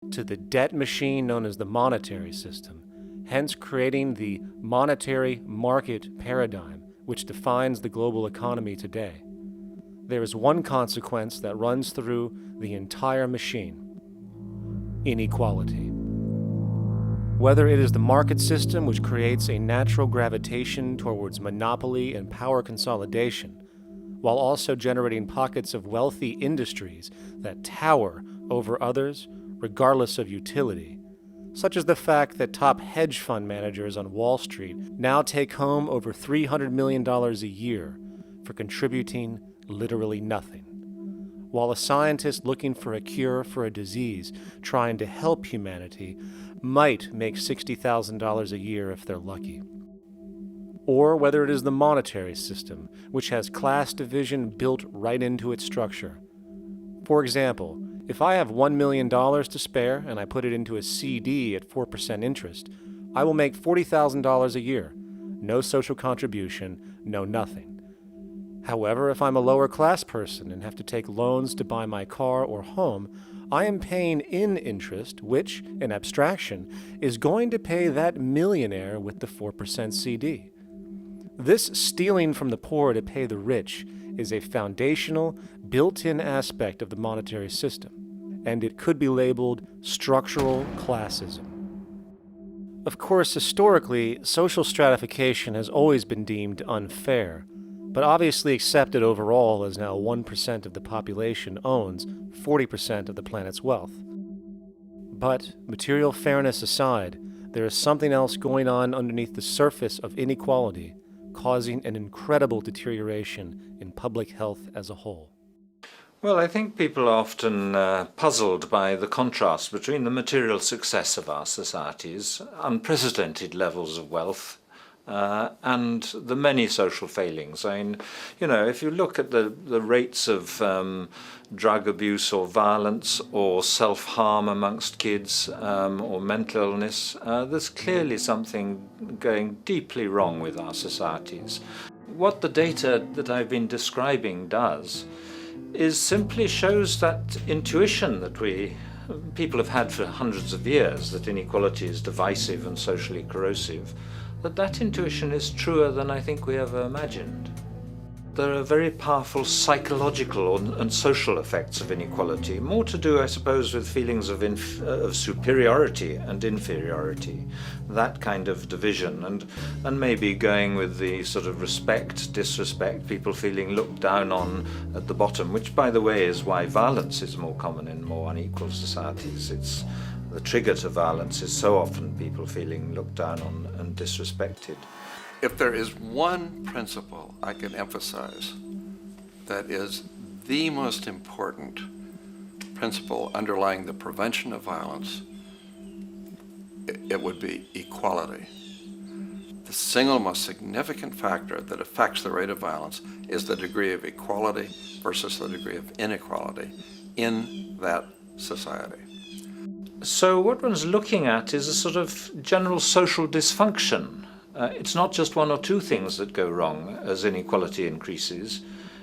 to the debt machine known as the monetary system, hence creating the monetary market paradigm which defines the global economy today. There is one consequence that runs through the entire machine: inequality. Whether it is the market system which creates a natural gravitation towards monopoly and power consolidation, while also generating pockets of wealthy industries that tower over others regardless of utility, such as the fact that top hedge fund managers on Wall Street now take home over $300 million a year for contributing literally nothing, while a scientist looking for a cure for a disease trying to help humanity might make $60,000 a year if they're lucky. Or whether it is the monetary system, which has class division built right into its structure. For example, if I have $1 million to spare and I put it into a CD at 4% interest, I will make $40,000 a year. No social contribution, no nothing. However, if I'm a lower class person and have to take loans to buy my car or home, I am paying in interest, which, in abstraction, is going to pay that millionaire with the 4% CD. This stealing from the poor to pay the rich is a foundational, built-in aspect of the monetary system, and it could be labeled structural classism. Of course, historically, social stratification has always been deemed unfair, but obviously accepted overall as now 1% of the population owns 40% of the planet's wealth. But, material fairness aside, there is something else going on underneath the surface of inequality, causing an incredible deterioration in public health as a whole. Well, I think people are often puzzled by the contrast between the material success of our societies, unprecedented levels of wealth, and the many social failings. I mean, if you look at the rates of drug abuse or violence or self-harm amongst kids or mental illness, there's clearly something going deeply wrong with our societies. What the data that I've been describing does is simply shows that intuition that people have had for hundreds of years, that inequality is divisive and socially corrosive, that intuition is truer than I think we ever imagined. There are very powerful psychological and social effects of inequality, more to do, I suppose, with feelings of superiority and inferiority, that kind of division, and maybe going with the sort of respect, disrespect, people feeling looked down on at the bottom, which, by the way, is why violence is more common in more unequal societies. It's the trigger to violence is so often people feeling looked down on and disrespected. If there is one principle I can emphasize that is the most important principle underlying the prevention of violence, it would be equality. The single most significant factor that affects the rate of violence is the degree of equality versus the degree of inequality in that society. So what one's looking at is a sort of general social dysfunction. It's not just one or two things that go wrong as inequality increases.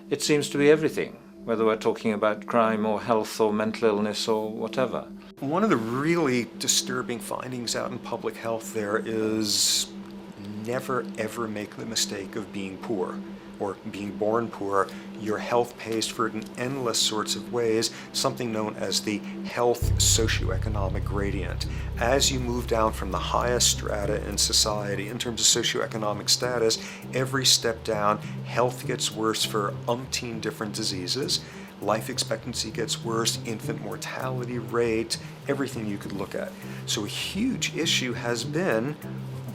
It seems to be everything, whether we're talking about crime or health or mental illness or whatever. One of the really disturbing findings out in public health there is never ever make the mistake of being poor or being born poor. Your health pays for it in endless sorts of ways, something known as the health socioeconomic gradient. As you move down from the highest strata in society in terms of socioeconomic status, every step down, health gets worse for umpteen different diseases. Life expectancy gets worse, infant mortality rate, everything you could look at. So a huge issue has been,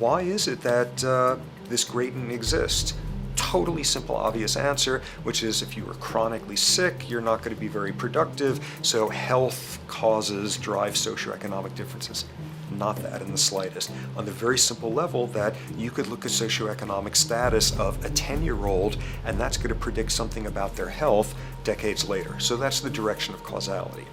why is it that this gradient exists? Totally simple, obvious answer, which is if you are chronically sick, you're not going to be very productive, so health causes drive socioeconomic differences. Not that in the slightest. On the very simple level that you could look at socioeconomic status of a 10-year-old, and that's going to predict something about their health decades later. So that's the direction of causality.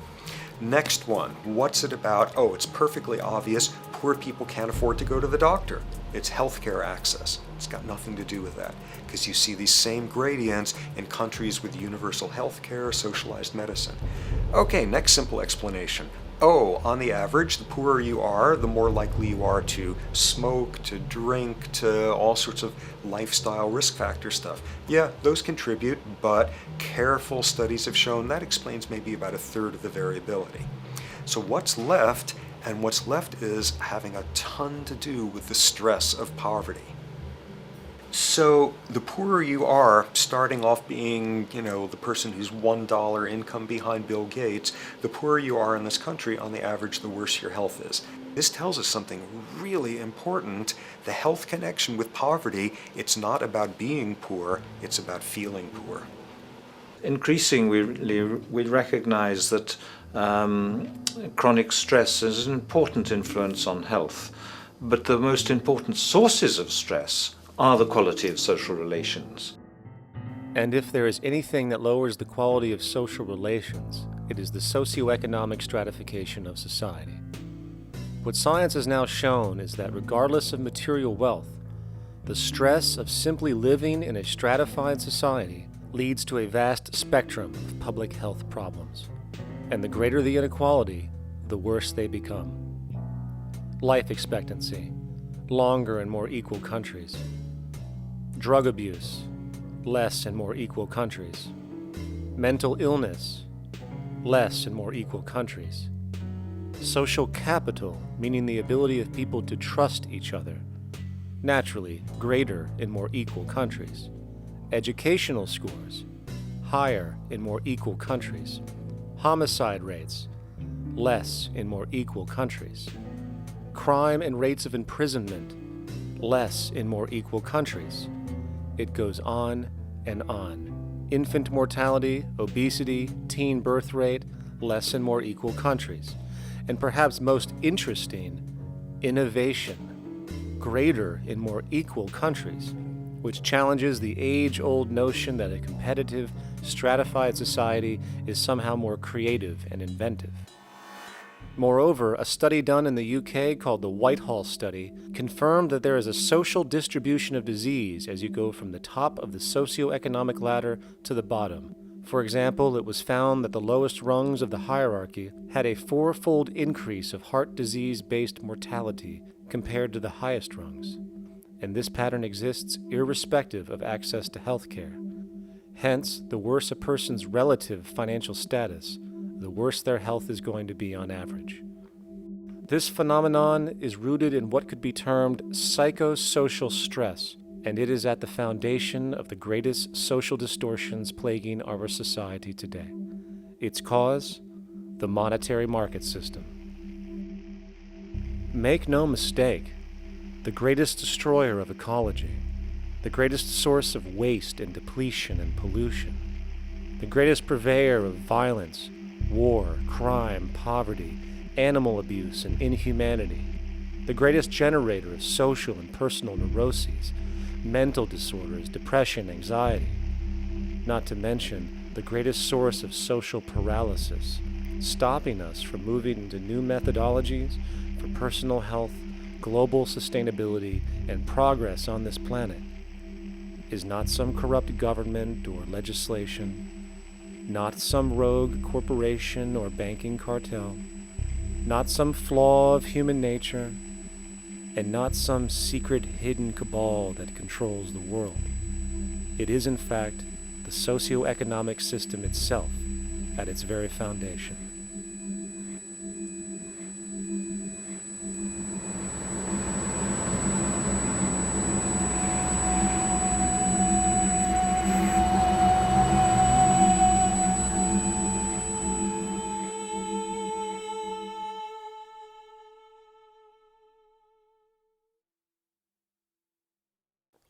Next one, what's it about? Oh, it's perfectly obvious. Poor people can't afford to go to the doctor. It's healthcare access. It's got nothing to do with that, because you see these same gradients in countries with universal healthcare, socialized medicine. Okay, next simple explanation. Oh, on the average, the poorer you are, the more likely you are to smoke, to drink, to all sorts of lifestyle risk factor stuff. Yeah, those contribute, but careful studies have shown that explains maybe about a third of the variability. So what's left? And what's left is having a ton to do with the stress of poverty. So the poorer you are, starting off being, the person who's $1 income behind Bill Gates, the poorer you are in this country, on the average, the worse your health is. This tells us something really important. The health connection with poverty, it's not about being poor, it's about feeling poor. Increasingly, we recognize that chronic stress is an important influence on health, but the most important sources of stress are the quality of social relations. And if there is anything that lowers the quality of social relations, it is the socioeconomic stratification of society. What science has now shown is that regardless of material wealth, the stress of simply living in a stratified society leads to a vast spectrum of public health problems. And the greater the inequality, the worse they become. Life expectancy, longer in more equal countries. Drug abuse, less in more equal countries. Mental illness, less in more equal countries. Social capital, meaning the ability of people to trust each other, naturally greater in more equal countries. Educational scores, higher in more equal countries. Homicide rates, less in more equal countries. Crime and rates of imprisonment, less in more equal countries. It goes on and on. Infant mortality, obesity, teen birth rate, less in more equal countries. And perhaps most interesting, innovation, greater in more equal countries, which challenges the age-old notion that a competitive, stratified society is somehow more creative and inventive. Moreover, a study done in the UK called the Whitehall Study confirmed that there is a social distribution of disease as you go from the top of the socioeconomic ladder to the bottom. For example, it was found that the lowest rungs of the hierarchy had a 4-fold increase of heart disease-based mortality compared to the highest rungs. And this pattern exists irrespective of access to health care. Hence, the worse a person's relative financial status, the worse their health is going to be on average. This phenomenon is rooted in what could be termed psychosocial stress, and it is at the foundation of the greatest social distortions plaguing our society today. Its cause? The monetary market system. Make no mistake, the greatest destroyer of ecology, the greatest source of waste and depletion and pollution, the greatest purveyor of violence, war, crime, poverty, animal abuse, and inhumanity, the greatest generator of social and personal neuroses, mental disorders, depression, anxiety, not to mention the greatest source of social paralysis, stopping us from moving into new methodologies for personal health, global sustainability, and progress on this planet, is not some corrupt government or legislation, not some rogue corporation or banking cartel, not some flaw of human nature, and not some secret hidden cabal that controls the world. It is, in fact, the socio-economic system itself at its very foundation.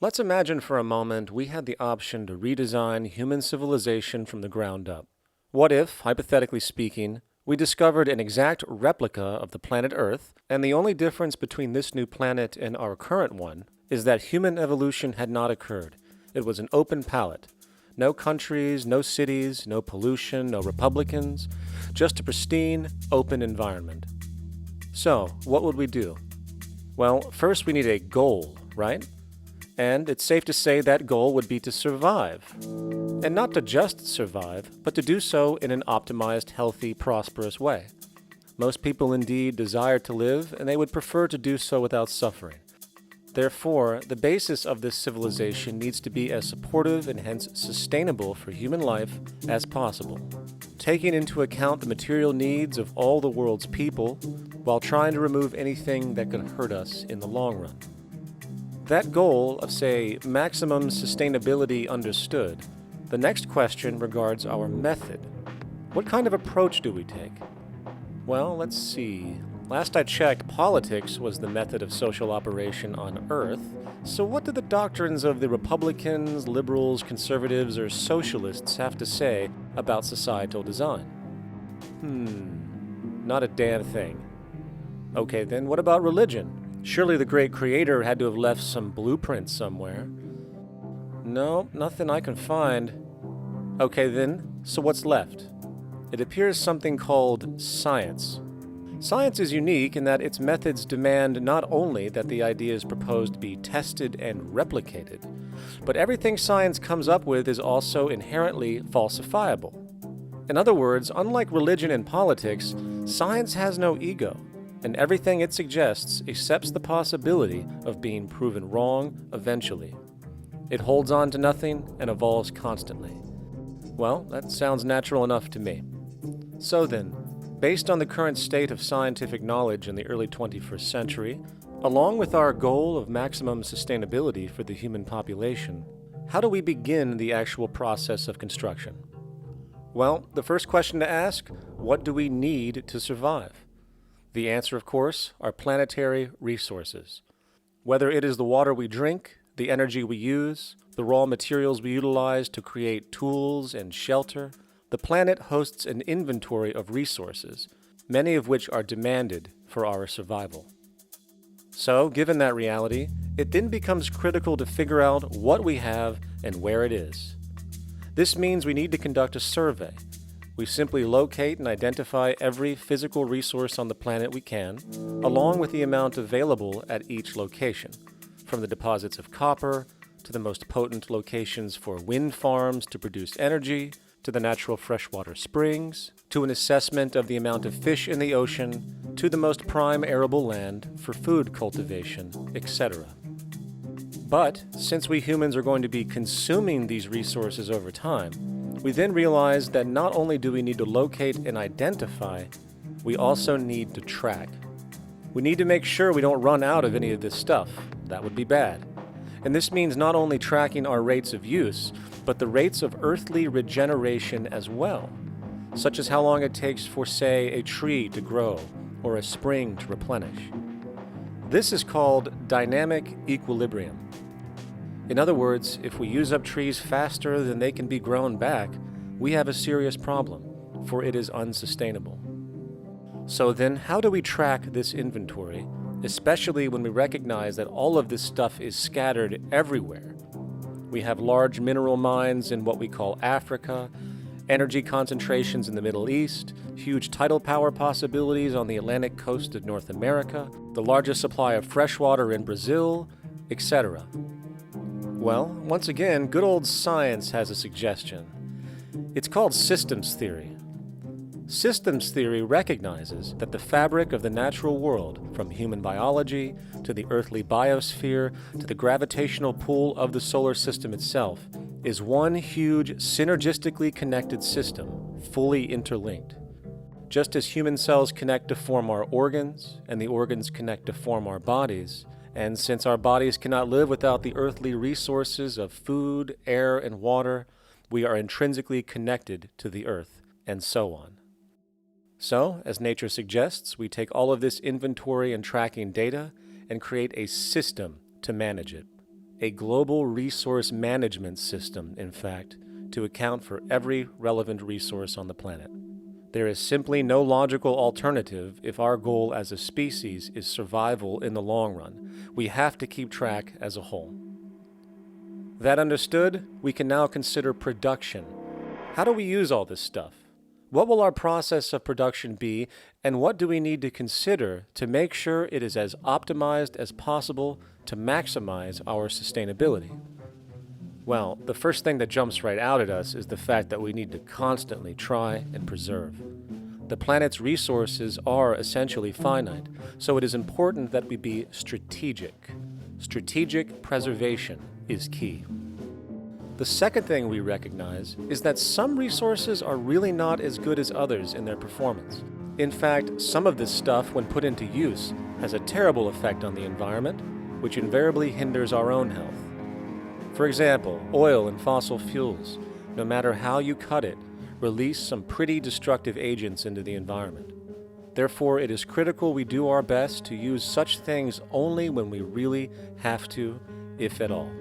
Let's imagine for a moment we had the option to redesign human civilization from the ground up. What if, hypothetically speaking, we discovered an exact replica of the planet Earth, and the only difference between this new planet and our current one is that human evolution had not occurred. It was an open palette. No countries, no cities, no pollution, no Republicans, just a pristine, open environment. So, what would we do? Well, first we need a goal, right? And it's safe to say that goal would be to survive. And not to just survive, but to do so in an optimized, healthy, prosperous way. Most people indeed desire to live, and they would prefer to do so without suffering. Therefore, the basis of this civilization needs to be as supportive and hence sustainable for human life as possible, taking into account the material needs of all the world's people while trying to remove anything that could hurt us in the long run. That goal of, say, maximum sustainability understood, the next question regards our method. What kind of approach do we take? Well, let's see. Last I checked, politics was the method of social operation on Earth. So what do the doctrines of the Republicans, liberals, conservatives, or socialists have to say about societal design? Not a damn thing. Okay, then what about religion? Surely the great creator had to have left some blueprint somewhere. No, nothing I can find. Okay then, so what's left? It appears something called science. Science is unique in that its methods demand not only that the ideas proposed be tested and replicated, but everything science comes up with is also inherently falsifiable. In other words, unlike religion and politics, science has no ego, and everything it suggests accepts the possibility of being proven wrong eventually. It holds on to nothing and evolves constantly. Well, that sounds natural enough to me. So then, based on the current state of scientific knowledge in the early 21st century, along with our goal of maximum sustainability for the human population, how do we begin the actual process of construction? Well, the first question to ask, what do we need to survive? The answer, of course, are planetary resources. Whether it is the water we drink, the energy we use, the raw materials we utilize to create tools and shelter, the planet hosts an inventory of resources, many of which are demanded for our survival. So, given that reality, it then becomes critical to figure out what we have and where it is. This means we need to conduct a survey. We simply locate and identify every physical resource on the planet we can, along with the amount available at each location, from the deposits of copper to the most potent locations for wind farms to produce energy, to the natural freshwater springs, to an assessment of the amount of fish in the ocean, to the most prime arable land for food cultivation, etc. But since we humans are going to be consuming these resources over time, we then realize that not only do we need to locate and identify, we also need to track. We need to make sure we don't run out of any of this stuff. That would be bad. And this means not only tracking our rates of use, but the rates of earthly regeneration as well, such as how long it takes for, say, a tree to grow or a spring to replenish. This is called dynamic equilibrium. In other words, if we use up trees faster than they can be grown back, we have a serious problem, for it is unsustainable. So then, how do we track this inventory, especially when we recognize that all of this stuff is scattered everywhere? We have large mineral mines in what we call Africa, energy concentrations in the Middle East, huge tidal power possibilities on the Atlantic coast of North America, the largest supply of freshwater in Brazil, etc. Well, once again, good old science has a suggestion. It's called systems theory. Systems theory recognizes that the fabric of the natural world, from human biology to the earthly biosphere to the gravitational pull of the solar system itself, is one huge synergistically connected system, fully interlinked. Just as human cells connect to form our organs, and the organs connect to form our bodies, and since our bodies cannot live without the earthly resources of food, air, and water, we are intrinsically connected to the earth, and so on. So, as nature suggests, we take all of this inventory and tracking data and create a system to manage it. A global resource management system, in fact, to account for every relevant resource on the planet. There is simply no logical alternative if our goal as a species is survival in the long run. We have to keep track as a whole. That understood, we can now consider production. How do we use all this stuff? What will our process of production be, and what do we need to consider to make sure it is as optimized as possible to maximize our sustainability? Well, the first thing that jumps right out at us is the fact that we need to constantly try and preserve. The planet's resources are essentially finite, so it is important that we be strategic. Strategic preservation is key. The second thing we recognize is that some resources are really not as good as others in their performance. In fact, some of this stuff, when put into use, has a terrible effect on the environment, which invariably hinders our own health. For example, oil and fossil fuels, no matter how you cut it, release some pretty destructive agents into the environment. Therefore, it is critical we do our best to use such things only when we really have to, if at all.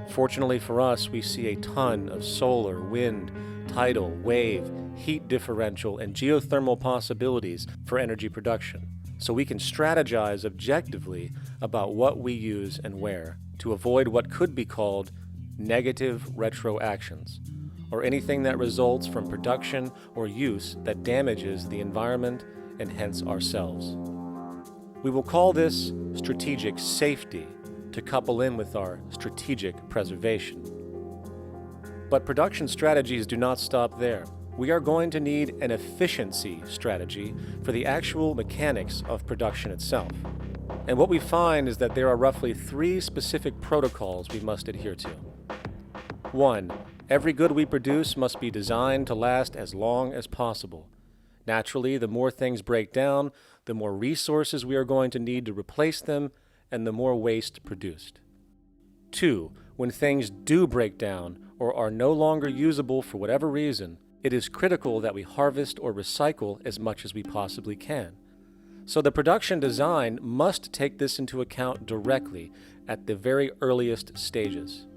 Fortunately for us, we see a ton of solar, wind, tidal, wave, heat differential, and geothermal possibilities for energy production, so we can strategize objectively about what we use and where to avoid what could be called negative retroactions, or anything that results from production or use that damages the environment and hence ourselves. We will call this strategic safety to couple in with our strategic preservation. But production strategies do not stop there. We are going to need an efficiency strategy for the actual mechanics of production itself. And what we find is that there are roughly 3 specific protocols we must adhere to. 1. Every good we produce must be designed to last as long as possible. Naturally, the more things break down, the more resources we are going to need to replace them, and the more waste produced. 2. When things do break down or are no longer usable for whatever reason, it is critical that we harvest or recycle as much as we possibly can. So the production design must take this into account directly at the very earliest stages.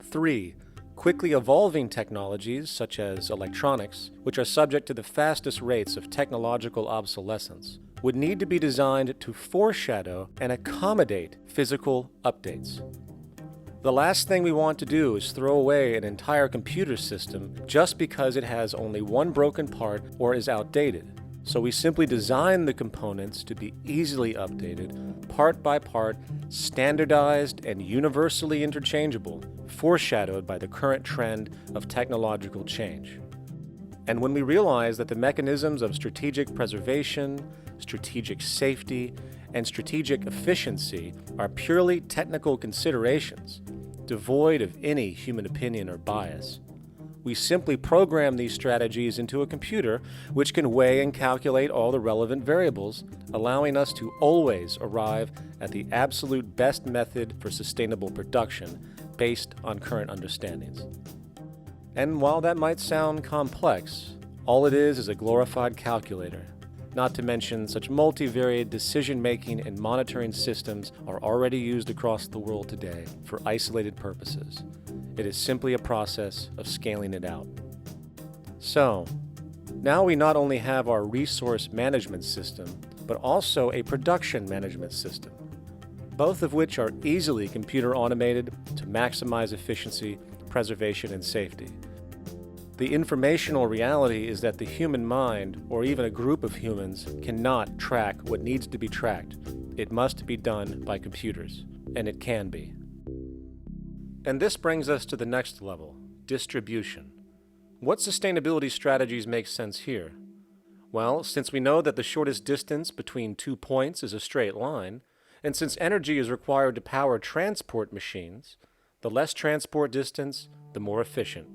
3. Quickly evolving technologies, such as electronics, which are subject to the fastest rates of technological obsolescence, would need to be designed to foreshadow and accommodate physical updates. The last thing we want to do is throw away an entire computer system just because it has only one broken part or is outdated. So we simply design the components to be easily updated, part by part, standardized and universally interchangeable, foreshadowed by the current trend of technological change. And when we realize that the mechanisms of strategic preservation, strategic safety, and strategic efficiency are purely technical considerations, devoid of any human opinion or bias, we simply program these strategies into a computer which can weigh and calculate all the relevant variables, allowing us to always arrive at the absolute best method for sustainable production based on current understandings. And while that might sound complex, all it is a glorified calculator. Not to mention, such multivariate decision-making and monitoring systems are already used across the world today for isolated purposes. It is simply a process of scaling it out. So, now we not only have our resource management system, but also a production management system, both of which are easily computer automated to maximize efficiency, preservation, and safety. The informational reality is that the human mind, or even a group of humans, cannot track what needs to be tracked. It must be done by computers, and it can be. And this brings us to the next level, distribution. What sustainability strategies make sense here? Well, since we know that the shortest distance between 2 points is a straight line, and since energy is required to power transport machines, the less transport distance, the more efficient.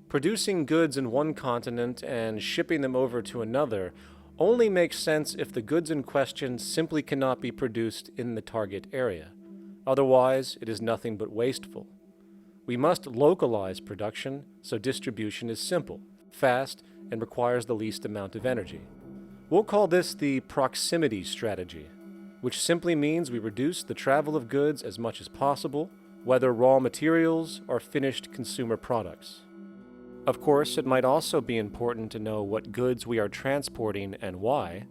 Producing goods in one continent and shipping them over to another only makes sense if the goods in question simply cannot be produced in the target area. Otherwise, it is nothing but wasteful. We must localize production so distribution is simple, fast, and requires the least amount of energy. We'll call this the proximity strategy, which simply means we reduce the travel of goods as much as possible, whether raw materials or finished consumer products. Of course, it might also be important to know what goods we are transporting and why,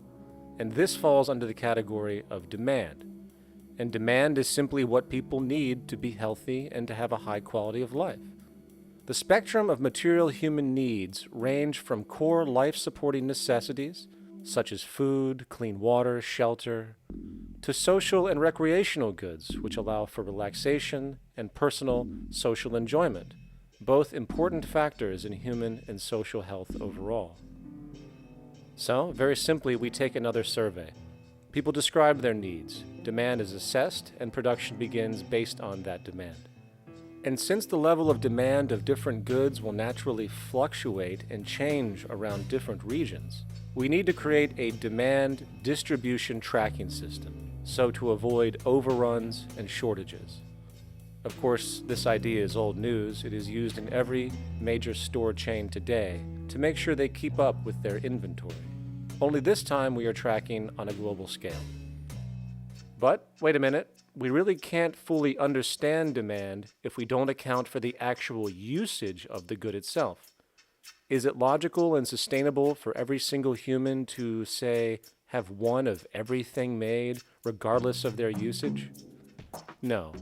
and this falls under the category of demand. And demand is simply what people need to be healthy and to have a high quality of life. The spectrum of material human needs range from core life-supporting necessities, such as food, clean water, shelter, to social and recreational goods, which allow for relaxation and personal social enjoyment, both important factors in human and social health overall. So, very simply, we take another survey. People describe their needs. Demand is assessed, and production begins based on that demand. And since the level of demand of different goods will naturally fluctuate and change around different regions, we need to create a demand distribution tracking system, so to avoid overruns and shortages. Of course, this idea is old news. It is used in every major store chain today to make sure they keep up with their inventory. Only this time we are tracking on a global scale. But wait a minute, we really can't fully understand demand if we don't account for the actual usage of the good itself. Is it logical and sustainable for every single human to, say, have one of everything made, regardless of their usage? No,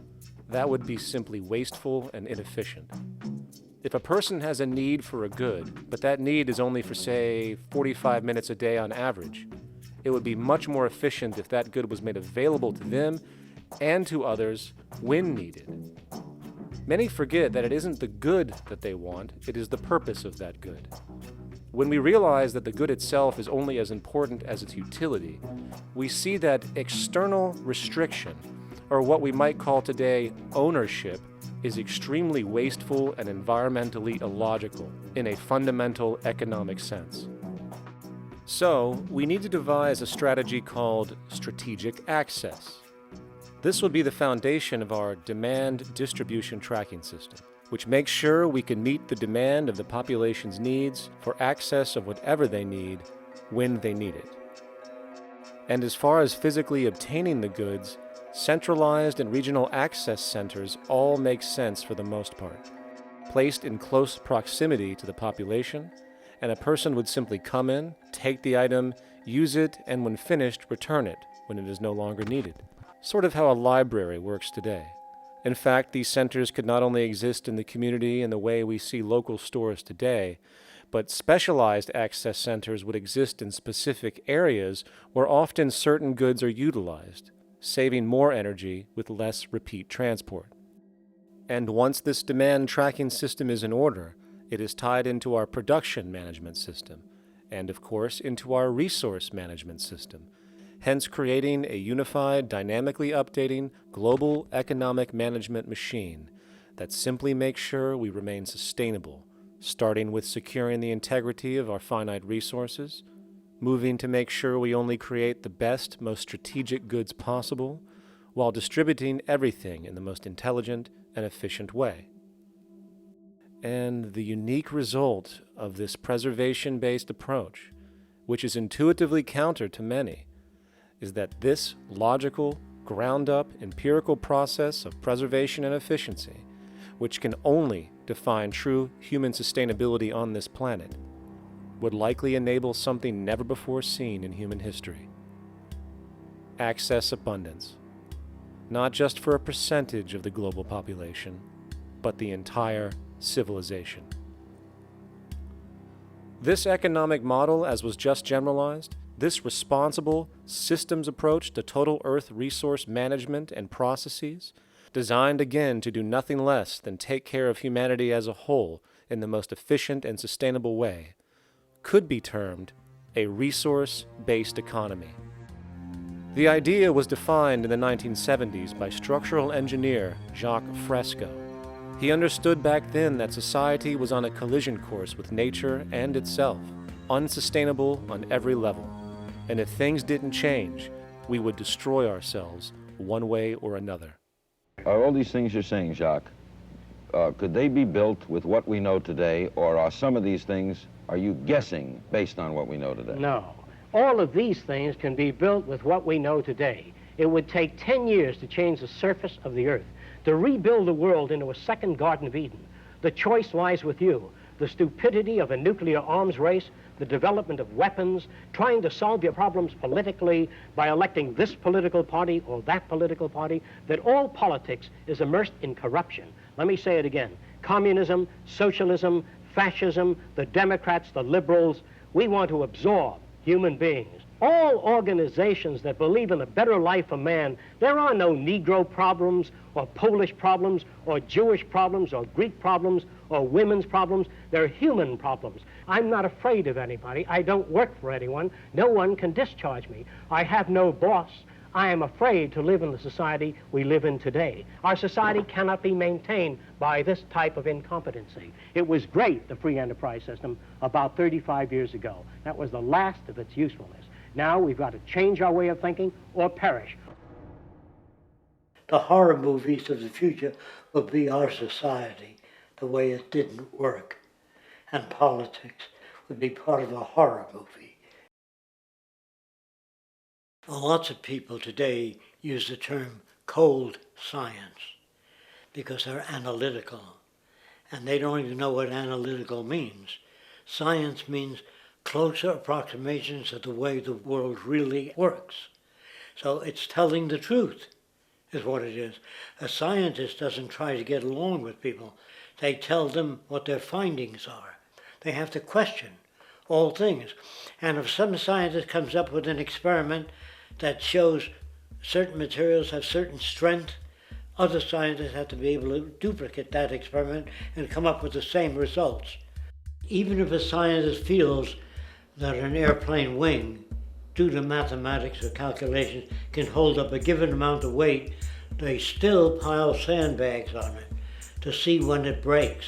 that would be simply wasteful and inefficient. If a person has a need for a good, but that need is only for, say, 45 minutes a day on average, it would be much more efficient if that good was made available to them and to others when needed. Many forget that it isn't the good that they want, it is the purpose of that good. When we realize that the good itself is only as important as its utility, we see that external restriction, or what we might call today ownership, is extremely wasteful and environmentally illogical in a fundamental economic sense. So, we need to devise a strategy called strategic access. This will be the foundation of our demand distribution tracking system, which makes sure we can meet the demand of the population's needs for access of whatever they need when they need it. And as far as physically obtaining the goods, centralized and regional access centers all make sense for the most part, placed in close proximity to the population, and a person would simply come in, take the item, use it, and when finished, return it when it is no longer needed. Sort of how a library works today. In fact, these centers could not only exist in the community in the way we see local stores today, but specialized access centers would exist in specific areas where often certain goods are utilized, saving more energy with less repeat transport. And once this demand tracking system is in order, it is tied into our production management system, and of course into our resource management system, hence creating a unified, dynamically updating global economic management machine that simply makes sure we remain sustainable, starting with securing the integrity of our finite resources, moving to make sure we only create the best, most strategic goods possible, while distributing everything in the most intelligent and efficient way. And the unique result of this preservation-based approach, which is intuitively counter to many, is that this logical, ground-up, empirical process of preservation and efficiency, which can only define true human sustainability on this planet, would likely enable something never before seen in human history. Access abundance, not just for a percentage of the global population, but the entire civilization. This economic model, as was just generalized, this responsible systems approach to total Earth resource management and processes, designed again to do nothing less than take care of humanity as a whole in the most efficient and sustainable way, could be termed a resource-based economy. The idea was defined in the 1970s by structural engineer Jacques Fresco. He understood back then that society was on a collision course with nature and itself, unsustainable on every level. And if things didn't change, we would destroy ourselves one way or another. Are all these things you're saying, Jacques, could they be built with what we know today, or are some of these things, are you guessing based on what we know today? No. All of these things can be built with what we know today. It would take 10 years to change the surface of the Earth, to rebuild the world into a second Garden of Eden. The choice lies with you. The stupidity of a nuclear arms race, the development of weapons, trying to solve your problems politically by electing this political party or that political party, that all politics is immersed in corruption. Let me say it again. Communism, socialism, fascism, the Democrats, the liberals, we want to absorb human beings. All organizations that believe in a better life for man, there are no Negro problems or Polish problems or Jewish problems or Greek problems or women's problems. They're human problems. I'm not afraid of anybody. I don't work for anyone. No one can discharge me. I have no boss. I am afraid to live in the society we live in today. Our society cannot be maintained by this type of incompetency. It was great, the free enterprise system, about 35 years ago. That was the last of its usefulness. Now we've got to change our way of thinking or perish. The horror movies of the future will be our society, the way it didn't work. And politics would be part of a horror movie. Lots of people today use the term cold science because they're analytical, and they don't even know what analytical means. Science means closer approximations of the way the world really works. So it's telling the truth, is what it is. A scientist doesn't try to get along with people. They tell them what their findings are. They have to question all things. And if some scientist comes up with an experiment that shows certain materials have certain strength, other scientists have to be able to duplicate that experiment and come up with the same results. Even if a scientist feels that an airplane wing, due to mathematics or calculations, can hold up a given amount of weight, they still pile sandbags on it to see when it breaks.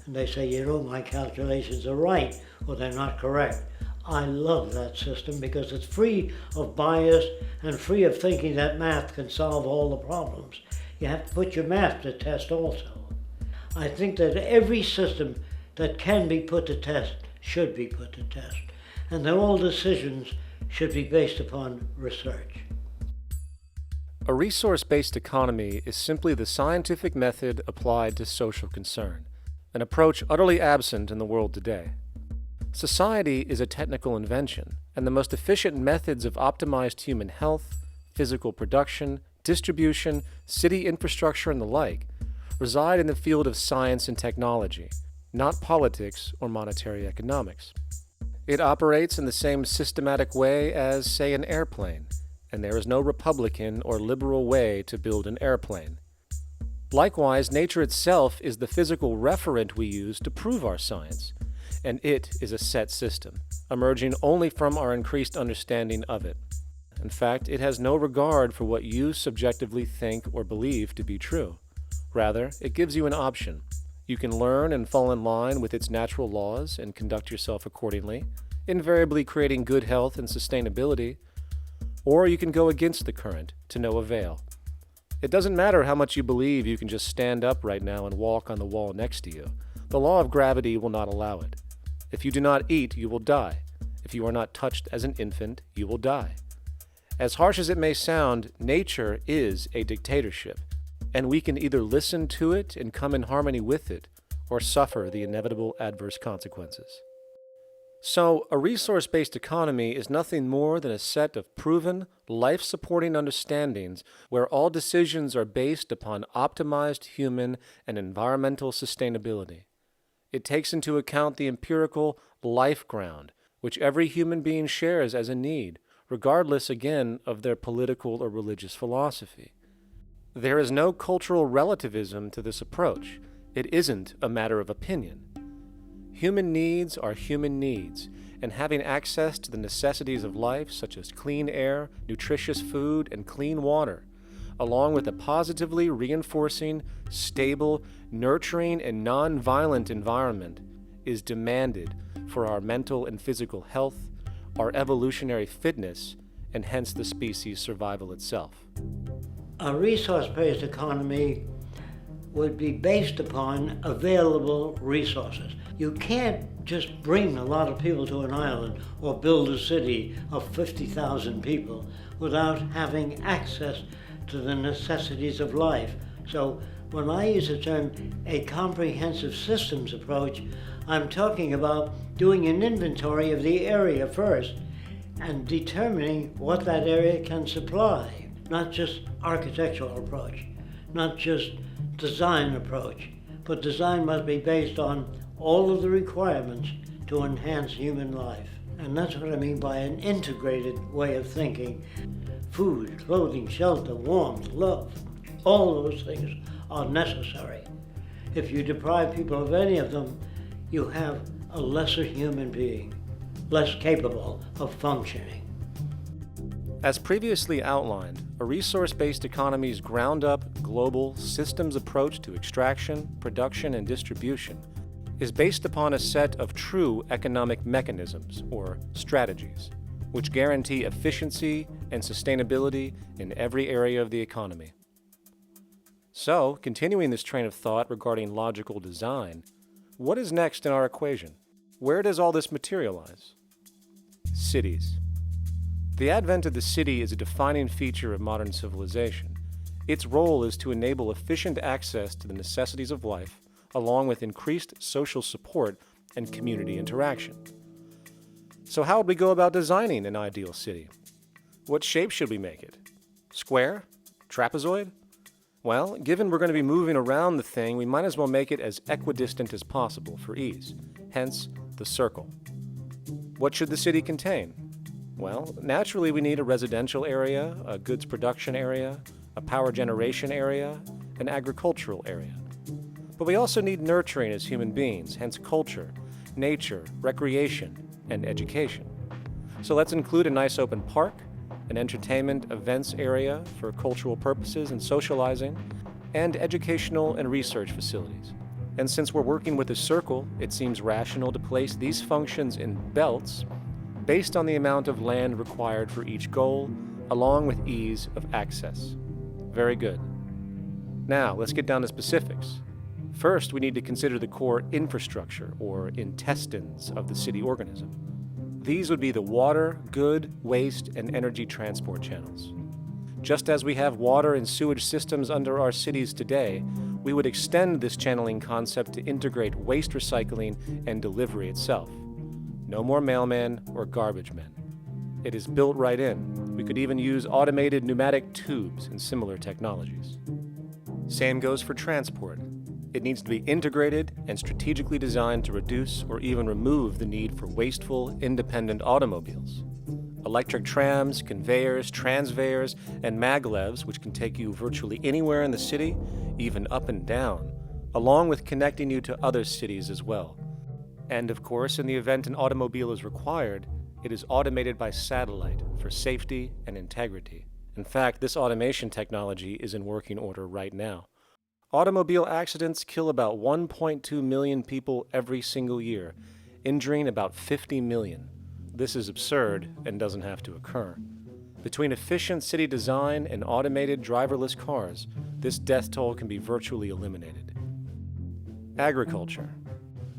And they say, you know, my calculations are right, or they're not correct. I love that system because it's free of bias and free of thinking that math can solve all the problems. You have to put your math to test also. I think that every system that can be put to test should be put to test, and that all decisions should be based upon research. A resource-based economy is simply the scientific method applied to social concern, an approach utterly absent in the world today. Society is a technical invention, and the most efficient methods of optimized human health, physical production, distribution, city infrastructure, and the like reside in the field of science and technology, not politics or monetary economics. It operates in the same systematic way as, say, an airplane, and there is no Republican or liberal way to build an airplane. Likewise, nature itself is the physical referent we use to prove our science, and it is a set system, emerging only from our increased understanding of it. In fact, it has no regard for what you subjectively think or believe to be true. Rather, it gives you an option. You can learn and fall in line with its natural laws and conduct yourself accordingly, invariably creating good health and sustainability, or you can go against the current to no avail. It doesn't matter how much you believe you can just stand up right now and walk on the wall next to you. The law of gravity will not allow it. If you do not eat, you will die. If you are not touched as an infant, you will die. As harsh as it may sound, nature is a dictatorship, and we can either listen to it and come in harmony with it, or suffer the inevitable adverse consequences. So, a resource-based economy is nothing more than a set of proven, life-supporting understandings where all decisions are based upon optimized human and environmental sustainability. It takes into account the empirical life ground, which every human being shares as a need, regardless, again, of their political or religious philosophy. There is no cultural relativism to this approach. It isn't a matter of opinion. Human needs are human needs, and having access to the necessities of life, such as clean air, nutritious food, and clean water, along with a positively reinforcing, stable, nurturing, and non-violent environment, is demanded for our mental and physical health, our evolutionary fitness, and hence the species' survival itself. A resource-based economy would be based upon available resources. You can't just bring a lot of people to an island or build a city of 50,000 people without having access to the necessities of life. So when I use the term a comprehensive systems approach, I'm talking about doing an inventory of the area first and determining what that area can supply, not just architectural approach, not just design approach, but design must be based on all of the requirements to enhance human life. And that's what I mean by an integrated way of thinking. Food, clothing, shelter, warmth, love, all those things are necessary. If you deprive people of any of them, you have a lesser human being, less capable of functioning. As previously outlined, a resource-based economy's ground-up, global, systems approach to extraction, production, and distribution is based upon a set of true economic mechanisms, or strategies, which guarantee efficiency and sustainability in every area of the economy. So, continuing this train of thought regarding logical design, what is next in our equation? Where does all this materialize? Cities. The advent of the city is a defining feature of modern civilization. Its role is to enable efficient access to the necessities of life, along with increased social support and community interaction. So how would we go about designing an ideal city? What shape should we make it? Square? Trapezoid? Well, given we're going to be moving around the thing, we might as well make it as equidistant as possible for ease, hence the circle. What should the city contain? Well, naturally we need a residential area, a goods production area, a power generation area, an agricultural area. But we also need nurturing as human beings, hence culture, nature, recreation, and education. So let's include a nice open park, an entertainment events area for cultural purposes and socializing, and educational and research facilities. And since we're working with a circle, it seems rational to place these functions in belts based on the amount of land required for each goal, along with ease of access. Very good. Now, let's get down to specifics. First, we need to consider the core infrastructure, or intestines, of the city organism. These would be the water, good, waste, and energy transport channels. Just as we have water and sewage systems under our cities today, we would extend this channeling concept to integrate waste recycling and delivery itself. No more mailmen or garbage men. It is built right in. We could even use automated pneumatic tubes and similar technologies. Same goes for transport. It needs to be integrated and strategically designed to reduce or even remove the need for wasteful, independent automobiles. Electric trams, conveyors, transveyors, and maglevs, which can take you virtually anywhere in the city, even up and down, along with connecting you to other cities as well. And of course, in the event an automobile is required, it is automated by satellite for safety and integrity. In fact, this automation technology is in working order right now. Automobile accidents kill about 1.2 million people every single year, injuring about 50 million. This is absurd and doesn't have to occur. Between efficient city design and automated driverless cars, this death toll can be virtually eliminated. Agriculture.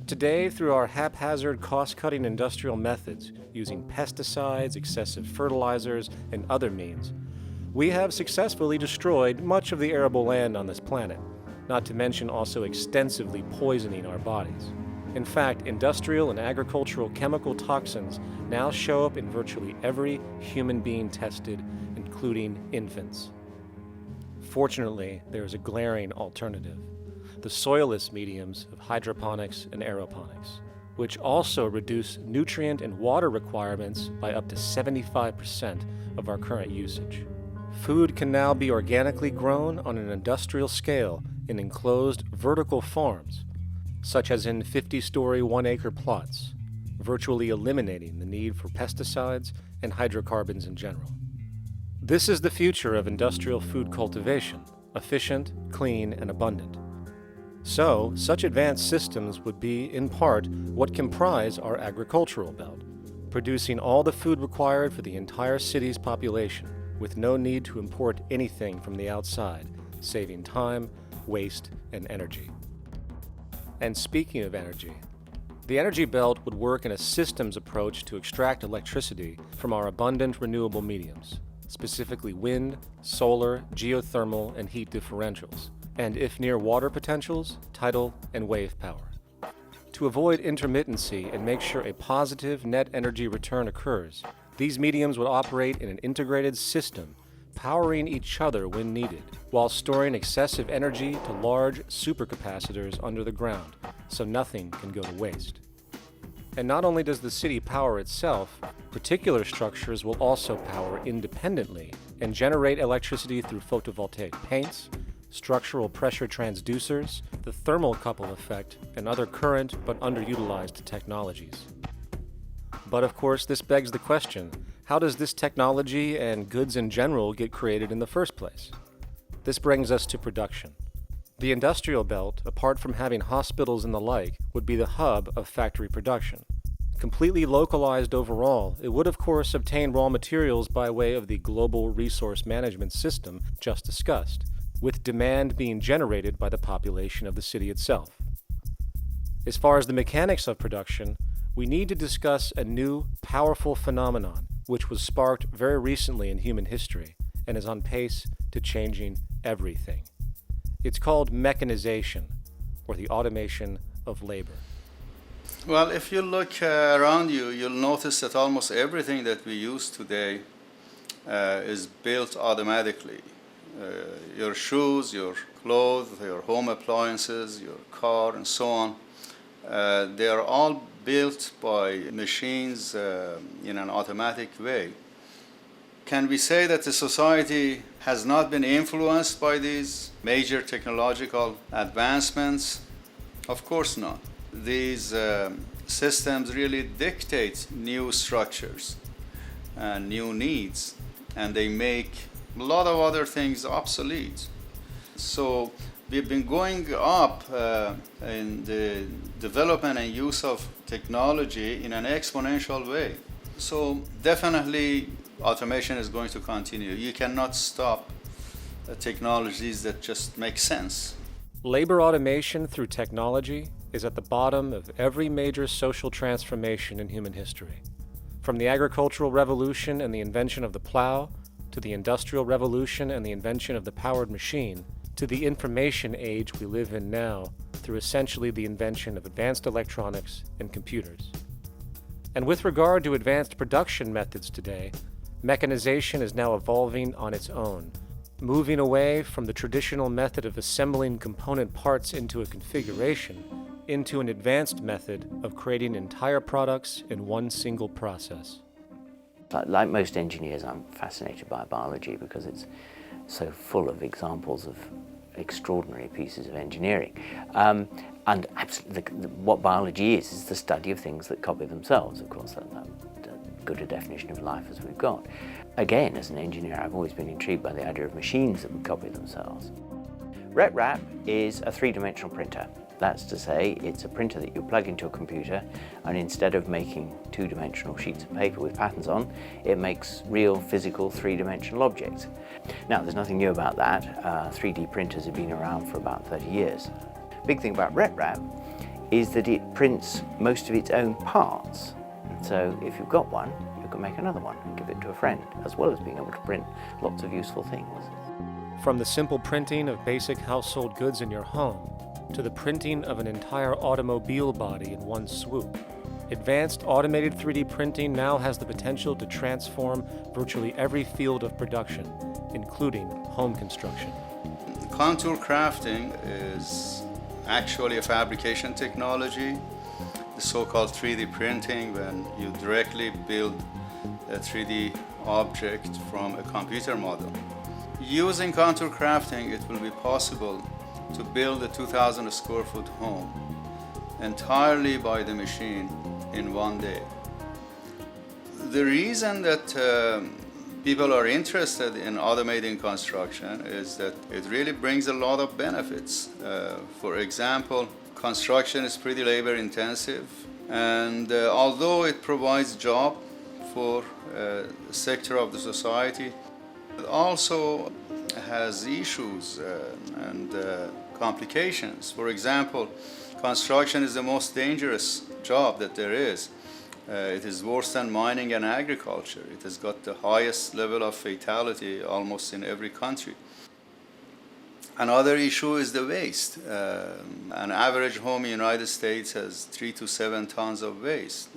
Today, through our haphazard, cost-cutting industrial methods, using pesticides, excessive fertilizers, and other means, we have successfully destroyed much of the arable land on this planet, not to mention also extensively poisoning our bodies. In fact, industrial and agricultural chemical toxins now show up in virtually every human being tested, including infants. Fortunately, there is a glaring alternative: the soilless mediums of hydroponics and aeroponics, which also reduce nutrient and water requirements by up to 75% of our current usage. Food can now be organically grown on an industrial scale in enclosed vertical farms, such as in 50-story 1-acre plots, virtually eliminating the need for pesticides and hydrocarbons in general. This is the future of industrial food cultivation: efficient, clean, and abundant. So, such advanced systems would be, in part, what comprise our agricultural belt, producing all the food required for the entire city's population, with no need to import anything from the outside, saving time, waste, and energy. And speaking of energy, the energy belt would work in a systems approach to extract electricity from our abundant renewable mediums, specifically wind, solar, geothermal, and heat differentials, and if near water potentials, tidal and wave power. To avoid intermittency and make sure a positive net energy return occurs, these mediums would operate in an integrated system, powering each other when needed, while storing excessive energy to large supercapacitors under the ground, so nothing can go to waste. And not only does the city power itself, particular structures will also power independently and generate electricity through photovoltaic paints, structural pressure transducers, the thermocouple effect, and other current but underutilized technologies. But of course, this begs the question, how does this technology and goods in general get created in the first place? This brings us to production. The industrial belt, apart from having hospitals and the like, would be the hub of factory production. Completely localized overall, it would of course obtain raw materials by way of the global resource management system just discussed, with demand being generated by the population of the city itself. As far as the mechanics of production, we need to discuss a new, powerful phenomenon which was sparked very recently in human history and is on pace to changing everything. It's called mechanization, or the automation of labor. Well, if you look around you, you'll notice that almost everything that we use today is built automatically. Your shoes, your clothes, your home appliances, your car, and so on, they are all built by machines in an automatic way. Can we say that the society has not been influenced by these major technological advancements? Of course not. These systems really dictate new structures and new needs, and they make a lot of other things obsolete. So we've been going up in the development and use of technology in an exponential way. So definitely automation is going to continue. You cannot stop technologies that just make sense. Labor automation through technology is at the bottom of every major social transformation in human history. From the agricultural revolution and the invention of the plow, to the industrial revolution and the invention of the powered machine, to the information age we live in now through essentially the invention of advanced electronics and computers. And with regard to advanced production methods today, mechanization is now evolving on its own, moving away from the traditional method of assembling component parts into a configuration into an advanced method of creating entire products in one single process. Like most engineers, I'm fascinated by biology because it's so full of examples of extraordinary pieces of engineering. And absolutely, what biology is the study of things that copy themselves. Of course, that's good a definition of life as we've got. Again, as an engineer, I've always been intrigued by the idea of machines that would copy themselves. RepRap is a three-dimensional printer. That's to say, it's a printer that you plug into a computer, and instead of making two-dimensional sheets of paper with patterns on, it makes real, physical, three-dimensional objects. Now, there's nothing new about that. 3D printers have been around for about 30 years. Big thing about RepRap is that it prints most of its own parts. So if you've got one, you can make another one and give it to a friend, as well as being able to print lots of useful things. From the simple printing of basic household goods in your home, to the printing of an entire automobile body in one swoop, advanced automated 3D printing now has the potential to transform virtually every field of production, including home construction. Contour crafting is actually a fabrication technology, the so-called 3D printing, when you directly build a 3D object from a computer model. Using contour crafting, it will be possible to build a 2,000 square foot home entirely by the machine in one day. The reason that people are interested in automating construction is that it really brings a lot of benefits. For example, construction is pretty labor intensive, and although it provides job for a sector of the society, it also has issues and complications. For example, construction is the most dangerous job that there is. It is worse than mining and agriculture. It has got the highest level of fatality almost in every country. Another issue is the waste. An average home in the United States has 3 to 7 tons of waste.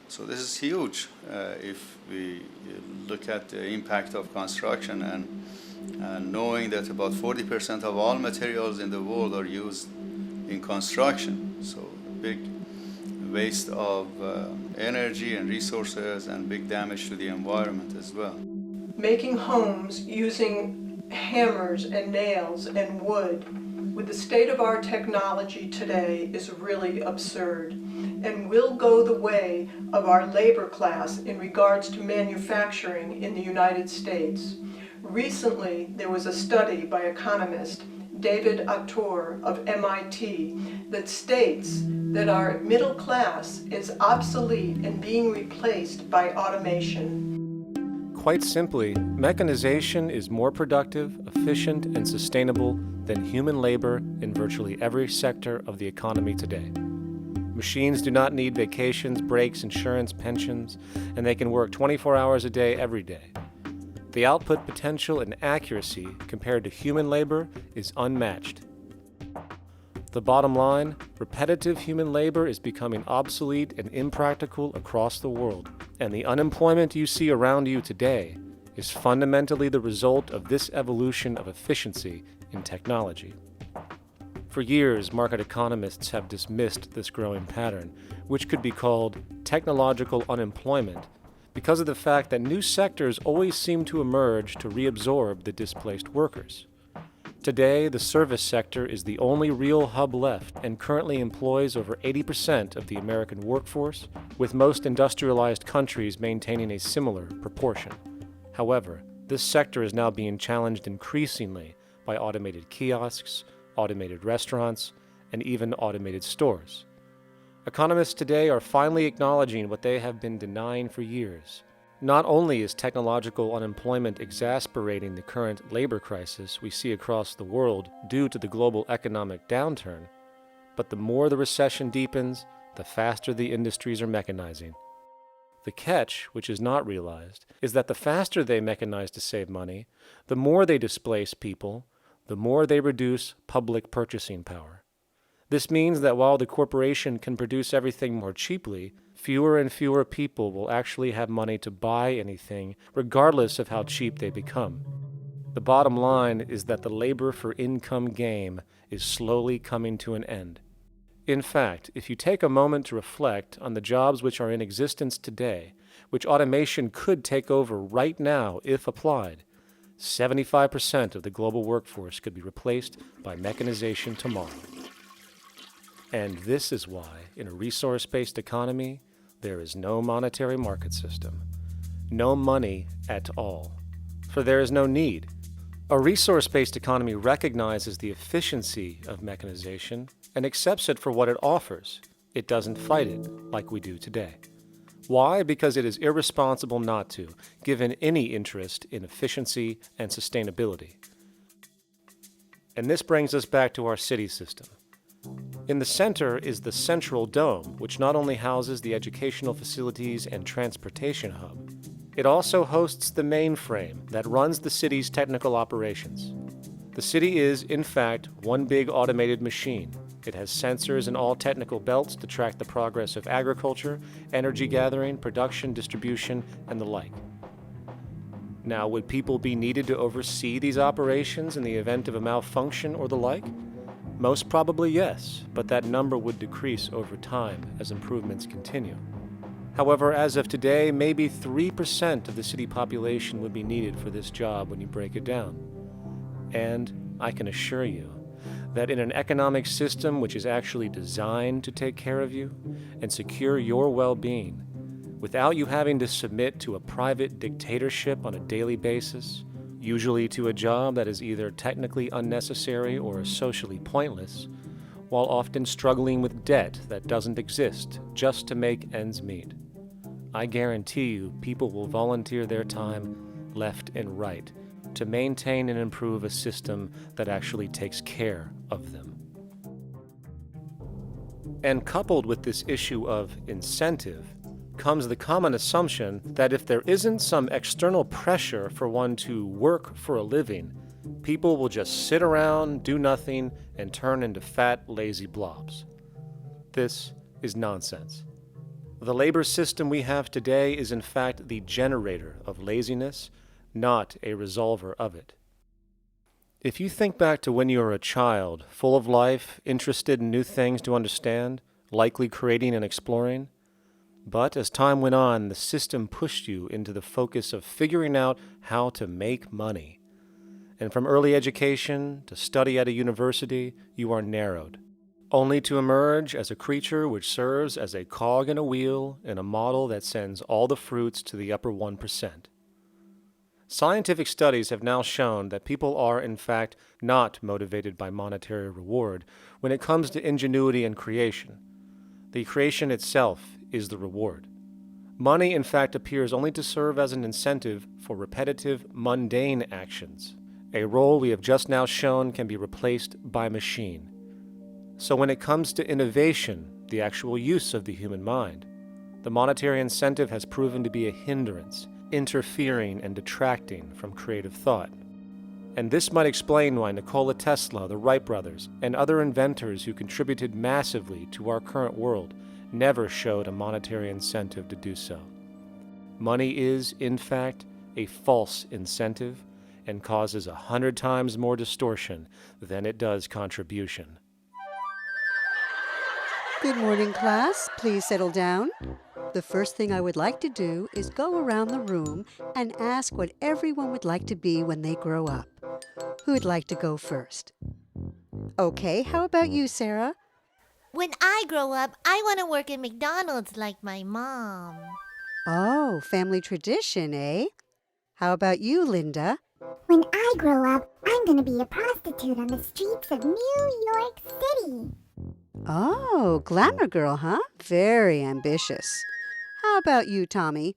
So this is huge if we look at the impact of construction and knowing that about 40% of all materials in the world are used in construction. So big waste of energy and resources and big damage to the environment as well. Making homes using hammers and nails and wood with the state of our technology today is really absurd and will go the way of our labor class in regards to manufacturing in the United States. Recently, there was a study by economist David Autor of MIT that states that our middle class is obsolete and being replaced by automation. Quite simply, mechanization is more productive, efficient, and sustainable than human labor in virtually every sector of the economy today. Machines do not need vacations, breaks, insurance, pensions, and they can work 24 hours a day every day. The output potential and accuracy compared to human labor is unmatched. The bottom line, repetitive human labor is becoming obsolete and impractical across the world, and the unemployment you see around you today is fundamentally the result of this evolution of efficiency in technology. For years, market economists have dismissed this growing pattern, which could be called technological unemployment, because of the fact that new sectors always seem to emerge to reabsorb the displaced workers. Today, the service sector is the only real hub left and currently employs over 80% of the American workforce, with most industrialized countries maintaining a similar proportion. However, this sector is now being challenged increasingly by automated kiosks, automated restaurants, and even automated stores. Economists today are finally acknowledging what they have been denying for years. Not only is technological unemployment exasperating the current labor crisis we see across the world due to the global economic downturn, but the more the recession deepens, the faster the industries are mechanizing. The catch, which is not realized, is that the faster they mechanize to save money, the more they displace people, the more they reduce public purchasing power. This means that while the corporation can produce everything more cheaply, fewer and fewer people will actually have money to buy anything, regardless of how cheap they become. The bottom line is that the labor for income game is slowly coming to an end. In fact, if you take a moment to reflect on the jobs which are in existence today, which automation could take over right now if applied, 75% of the global workforce could be replaced by mechanization tomorrow. And this is why, in a resource-based economy, there is no monetary market system, no money at all, for there is no need. A resource-based economy recognizes the efficiency of mechanization and accepts it for what it offers. It doesn't fight it like we do today. Why? Because it is irresponsible not to, given any interest in efficiency and sustainability. And this brings us back to our city system. In the center is the central dome, which not only houses the educational facilities and transportation hub, it also hosts the mainframe that runs the city's technical operations. The city is, in fact, one big automated machine. It has sensors in all technical belts to track the progress of agriculture, energy gathering, production, distribution, and the like. Now, would people be needed to oversee these operations in the event of a malfunction or the like? Most probably yes, but that number would decrease over time as improvements continue. However, as of today, maybe 3% of the city population would be needed for this job when you break it down. And I can assure you that in an economic system which is actually designed to take care of you and secure your well-being, without you having to submit to a private dictatorship on a daily basis, usually to a job that is either technically unnecessary or socially pointless, while often struggling with debt that doesn't exist just to make ends meet. I guarantee you people will volunteer their time left and right to maintain and improve a system that actually takes care of them. And coupled with this issue of incentive comes the common assumption that if there isn't some external pressure for one to work for a living, people will just sit around, do nothing, and turn into fat, lazy blobs. This is nonsense. The labor system we have today is in fact the generator of laziness, not a resolver of it. If you think back to when you were a child, full of life, interested in new things to understand, likely creating and exploring, but as time went on, the system pushed you into the focus of figuring out how to make money. And from early education to study at a university, you are narrowed, only to emerge as a creature which serves as a cog in a wheel in a model that sends all the fruits to the upper 1%. Scientific studies have now shown that people are, in fact, not motivated by monetary reward when it comes to ingenuity and creation. The creation itself is the reward. Money, in fact, appears only to serve as an incentive for repetitive, mundane actions, a role we have just now shown can be replaced by machine. So when it comes to innovation, the actual use of the human mind, the monetary incentive has proven to be a hindrance, interfering and detracting from creative thought. And this might explain why Nikola Tesla, the Wright brothers, and other inventors who contributed massively to our current world never showed a monetary incentive to do so. Money is, in fact, a false incentive and causes 100 times more distortion than it does contribution. Good morning, class. Please settle down. The first thing I would like to do is go around the room and ask what everyone would like to be when they grow up. Who would like to go first? Okay, how about you, Sarah? When I grow up, I want to work at McDonald's like my mom. Oh, family tradition, eh? How about you, Linda? When I grow up, I'm going to be a prostitute on the streets of New York City. Oh, glamour girl, huh? Very ambitious. How about you, Tommy?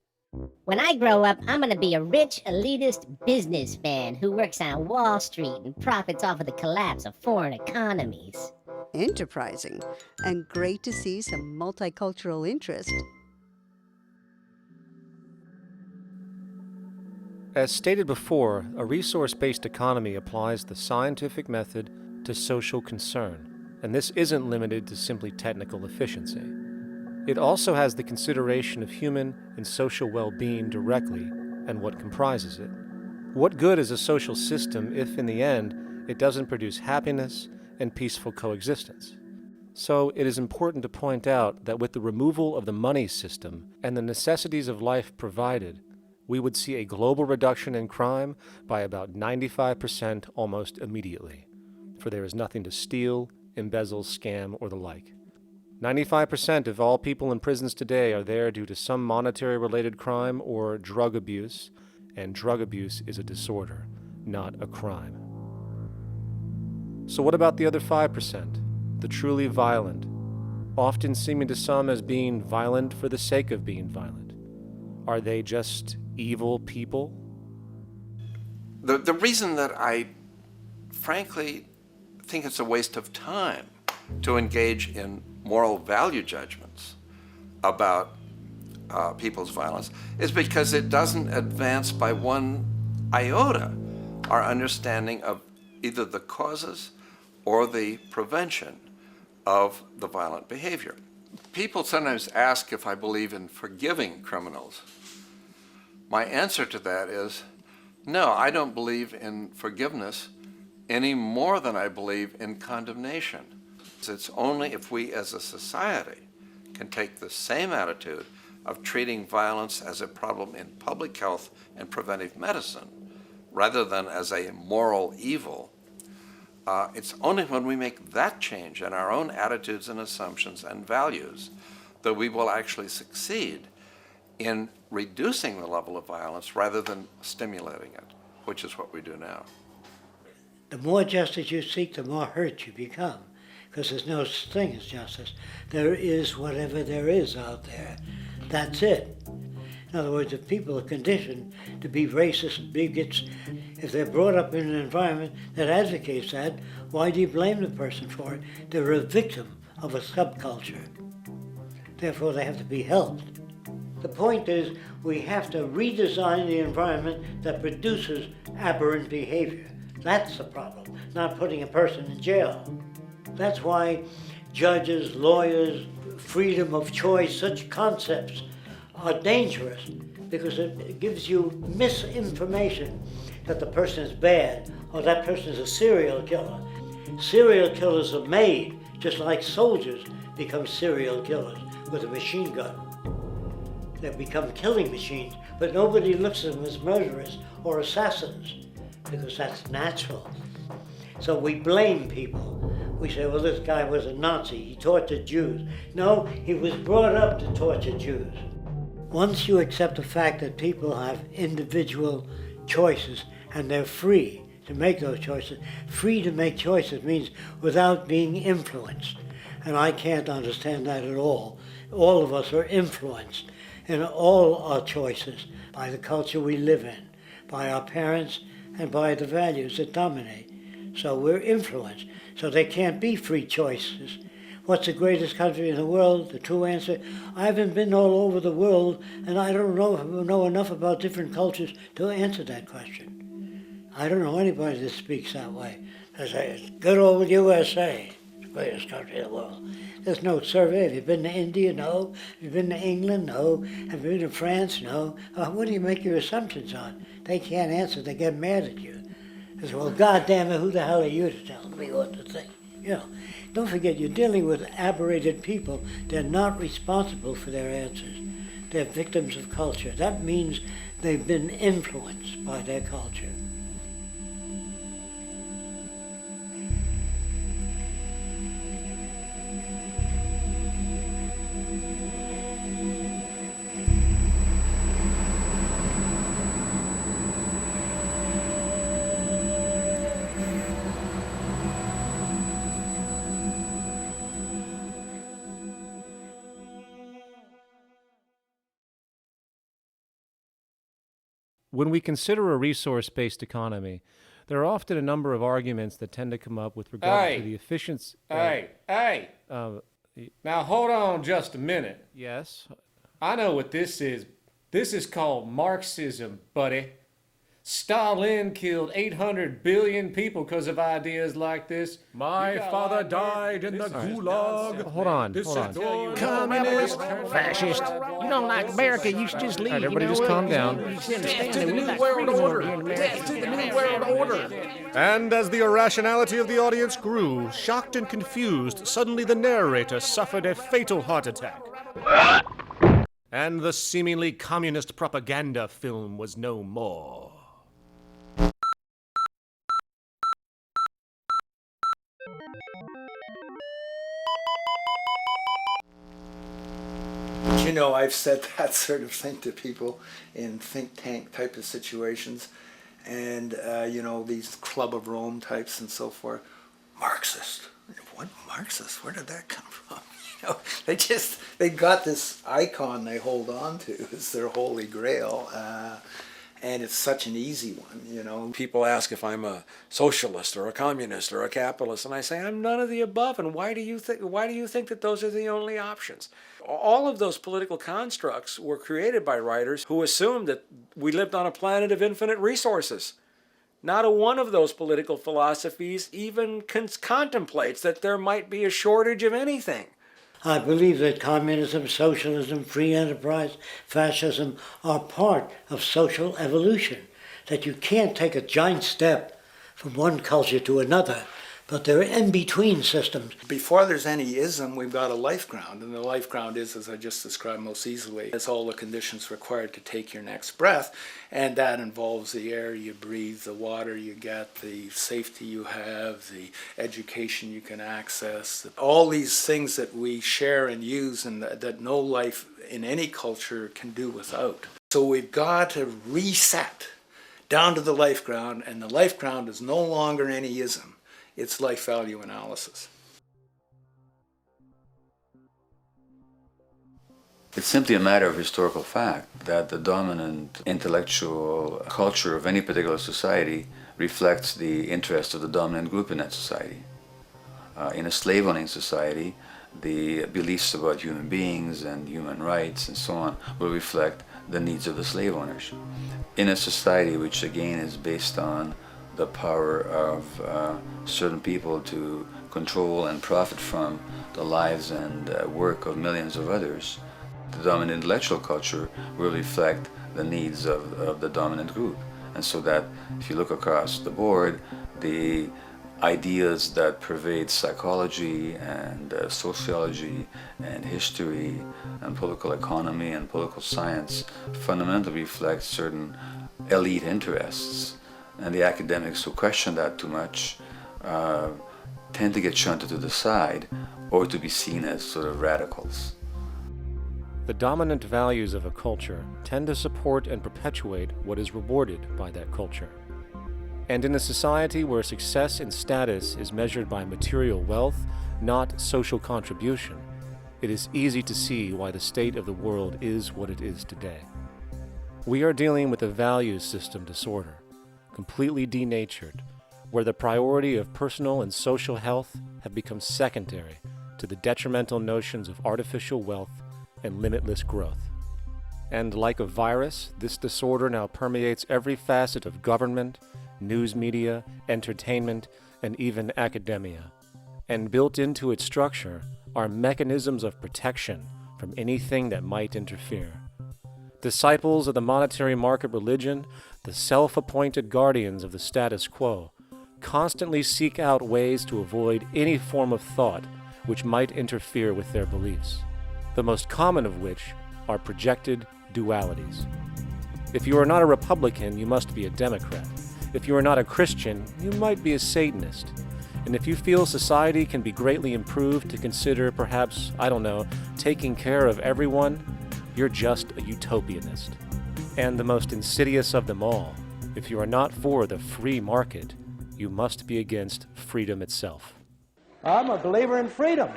When I grow up, I'm going to be a rich, elitist businessman who works on Wall Street and profits off of the collapse of foreign economies. Enterprising, and great to see some multicultural interest. As stated before, a resource-based economy applies the scientific method to social concern, and this isn't limited to simply technical efficiency. It also has the consideration of human and social well-being directly and what comprises it. What good is a social system if, in the end, it doesn't produce happiness and peaceful coexistence? So it is important to point out that with the removal of the money system and the necessities of life provided, we would see a global reduction in crime by about 95% almost immediately, for there is nothing to steal, embezzle, scam, or the like. 95% of all people in prisons today are there due to some monetary-related crime or drug abuse, and drug abuse is a disorder, not a crime. So what about the other 5%, the truly violent, often seeming to some as being violent for the sake of being violent? Are they just evil people? The reason that I frankly think it's a waste of time to engage in moral value judgments about people's violence is because it doesn't advance by one iota our understanding of either the causes or the prevention of the violent behavior. People sometimes ask if I believe in forgiving criminals. My answer to that is, no, I don't believe in forgiveness any more than I believe in condemnation. It's only if we as a society can take the same attitude of treating violence as a problem in public health and preventive medicine, rather than as a moral evil, it's only when we make that change in our own attitudes and assumptions and values that we will actually succeed in reducing the level of violence rather than stimulating it, which is what we do now. The more justice you seek, the more hurt you become, because there's no such thing as justice. There is whatever there is out there. That's it. In other words, if people are conditioned to be racist and bigots, if they're brought up in an environment that advocates that, why do you blame the person for it? They're a victim of a subculture. Therefore, they have to be helped. The point is, we have to redesign the environment that produces aberrant behavior. That's the problem, not putting a person in jail. That's why judges, lawyers, freedom of choice, such concepts are dangerous, because it gives you misinformation that the person is bad or that person is a serial killer. Serial killers are made, just like soldiers become serial killers with a machine gun. They become killing machines, but nobody looks at them as murderers or assassins, because that's natural. So we blame people. We say, well, this guy was a Nazi, he tortured Jews. No, he was brought up to torture Jews. Once you accept the fact that people have individual choices and they're free to make those choices, free to make choices means without being influenced. And I can't understand that at all. All of us are influenced in all our choices by the culture we live in, by our parents, and by the values that dominate. So we're influenced. So there can't be free choices. What's the greatest country in the world? The true answer, I haven't been all over the world, and I don't know enough about different cultures to answer that question. I don't know anybody that speaks that way. They say, good old USA, the greatest country in the world. There's no survey. Have you been to India? No. Have you been to England? No. Have you been to France? No. What do you make your assumptions on? They can't answer. They get mad at you. They say, well, goddamn it, who the hell are you to tell me what to think? You know, don't forget, you're dealing with aberrated people. They're not responsible for their answers. They're victims of culture. That means they've been influenced by their culture. When we consider a resource-based economy, there are often a number of arguments that tend to come up with regard to the efficiency. Now hold on just a minute. Yes? I know what this is. This is called Marxism, buddy. Stalin killed 800 billion people because of ideas like this. My father died in the gulag. Hold on. Communist, fascist. You don't like America, you should just leave. All right, everybody just calm down. Death to the New World Order. Death to the New World Order. And as the irrationality of the audience grew, shocked and confused, suddenly the narrator suffered a fatal heart attack. And the seemingly communist propaganda film was no more. You know, I've said that sort of thing to people in think tank type of situations, and you know, these Club of Rome types and so forth. Marxist. What Marxist? Where did that come from? You know, they got this icon they hold on to as their holy grail, and it's such an easy one. You know, people ask if I'm a socialist or a communist or a capitalist, and I say I'm none of the above. And why do you think that those are the only options? All of those political constructs were created by writers who assumed that we lived on a planet of infinite resources. Not a one of those political philosophies even contemplates that there might be a shortage of anything. I believe that communism, socialism, free enterprise, fascism are part of social evolution, that you can't take a giant step from one culture to another, but they're in-between systems. Before there's any ism, we've got a life ground, and the life ground is, as I just described most easily, it's all the conditions required to take your next breath, and that involves the air you breathe, the water you get, the safety you have, the education you can access, all these things that we share and use and that no life in any culture can do without. So we've got to reset down to the life ground, and the life ground is no longer any ism. It's life value analysis. It's simply a matter of historical fact that the dominant intellectual culture of any particular society reflects the interests of the dominant group in that society. In a slave-owning society, the beliefs about human beings and human rights and so on will reflect the needs of the slave owners. In a society which again is based on the power of certain people to control and profit from the lives and work of millions of others, the dominant intellectual culture will reflect the needs of the dominant group. And so that if you look across the board, the ideas that pervade psychology and sociology and history and political economy and political science fundamentally reflect certain elite interests And the academics who question that too much tend to get shunted to the side or to be seen as sort of radicals. The dominant values of a culture tend to support and perpetuate what is rewarded by that culture. And in a society where success and status is measured by material wealth, not social contribution, it is easy to see why the state of the world is what it is today. We are dealing with a values system disorder, completely denatured, where the priority of personal and social health have become secondary to the detrimental notions of artificial wealth and limitless growth. And like a virus, this disorder now permeates every facet of government, news media, entertainment, and even academia. And built into its structure are mechanisms of protection from anything that might interfere. Disciples of the monetary market religion, the self-appointed guardians of the status quo, constantly seek out ways to avoid any form of thought which might interfere with their beliefs, the most common of which are projected dualities. If you are not a Republican, you must be a Democrat. If you are not a Christian, you might be a Satanist. And if you feel society can be greatly improved to consider perhaps, taking care of everyone, you're just a utopianist. And the most insidious of them all, if you are not for the free market, you must be against freedom itself. I'm a believer in freedom.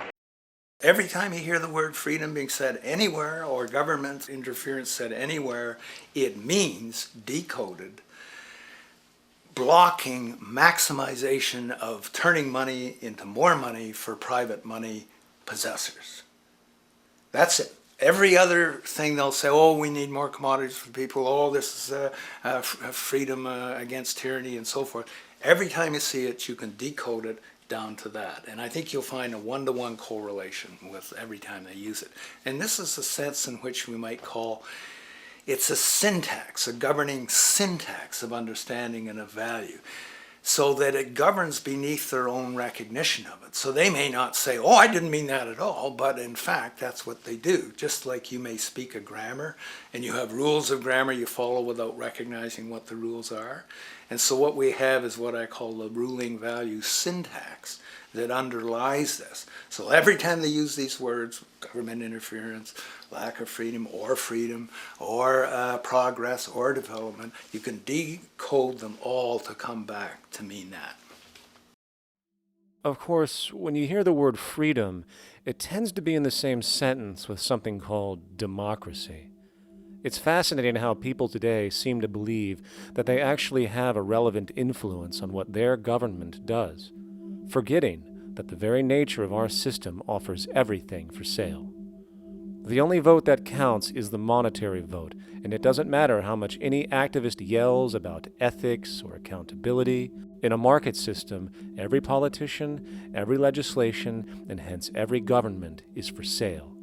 Every time you hear the word freedom being said anywhere or government interference said anywhere, it means, decoded, blocking maximization of turning money into more money for private money possessors. That's it. Every other thing they'll say, oh, we need more commodities for people, oh, this is freedom against tyranny and so forth. Every time you see it, you can decode it down to that. And I think you'll find a one-to-one correlation with every time they use it. And this is a sense in which we might call, it's a syntax, a governing syntax of understanding and of value, so that it governs beneath their own recognition of it. So they may not say, oh, I didn't mean that at all, but in fact, that's what they do. Just like you may speak a grammar, and you have rules of grammar you follow without recognizing what the rules are. And so what we have is what I call the ruling value syntax that underlies this. So every time they use these words, government interference, lack of freedom, or progress, or development, you can decode them all to come back to mean that. Of course, when you hear the word freedom, it tends to be in the same sentence with something called democracy. It's fascinating how people today seem to believe that they actually have a relevant influence on what their government does, forgetting that the very nature of our system offers everything for sale. The only vote that counts is the monetary vote, and it doesn't matter how much any activist yells about ethics or accountability. In a market system, every politician, every legislation, and hence every government is for sale.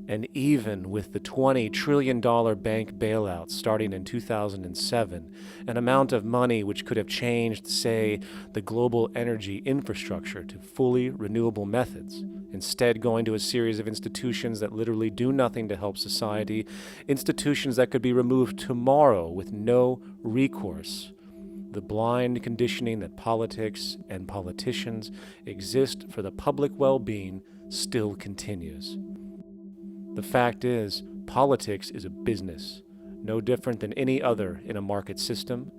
And even with the $20 trillion bank bailout starting in 2007, an amount of money which could have changed, say, the global energy infrastructure to fully renewable methods, instead going to a series of institutions that literally do nothing to help society, institutions that could be removed tomorrow with no recourse. The blind conditioning that politics and politicians exist for the public well-being still continues. The fact is, politics is a business, no different than any other in a market system,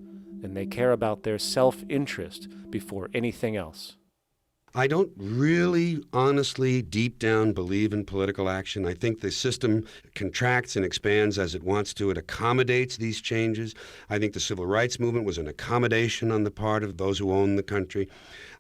and they care about their self-interest before anything else. I don't really, honestly, deep down believe in political action. I think the system contracts and expands as it wants to. It accommodates these changes. I think the civil rights movement was an accommodation on the part of those who own the country.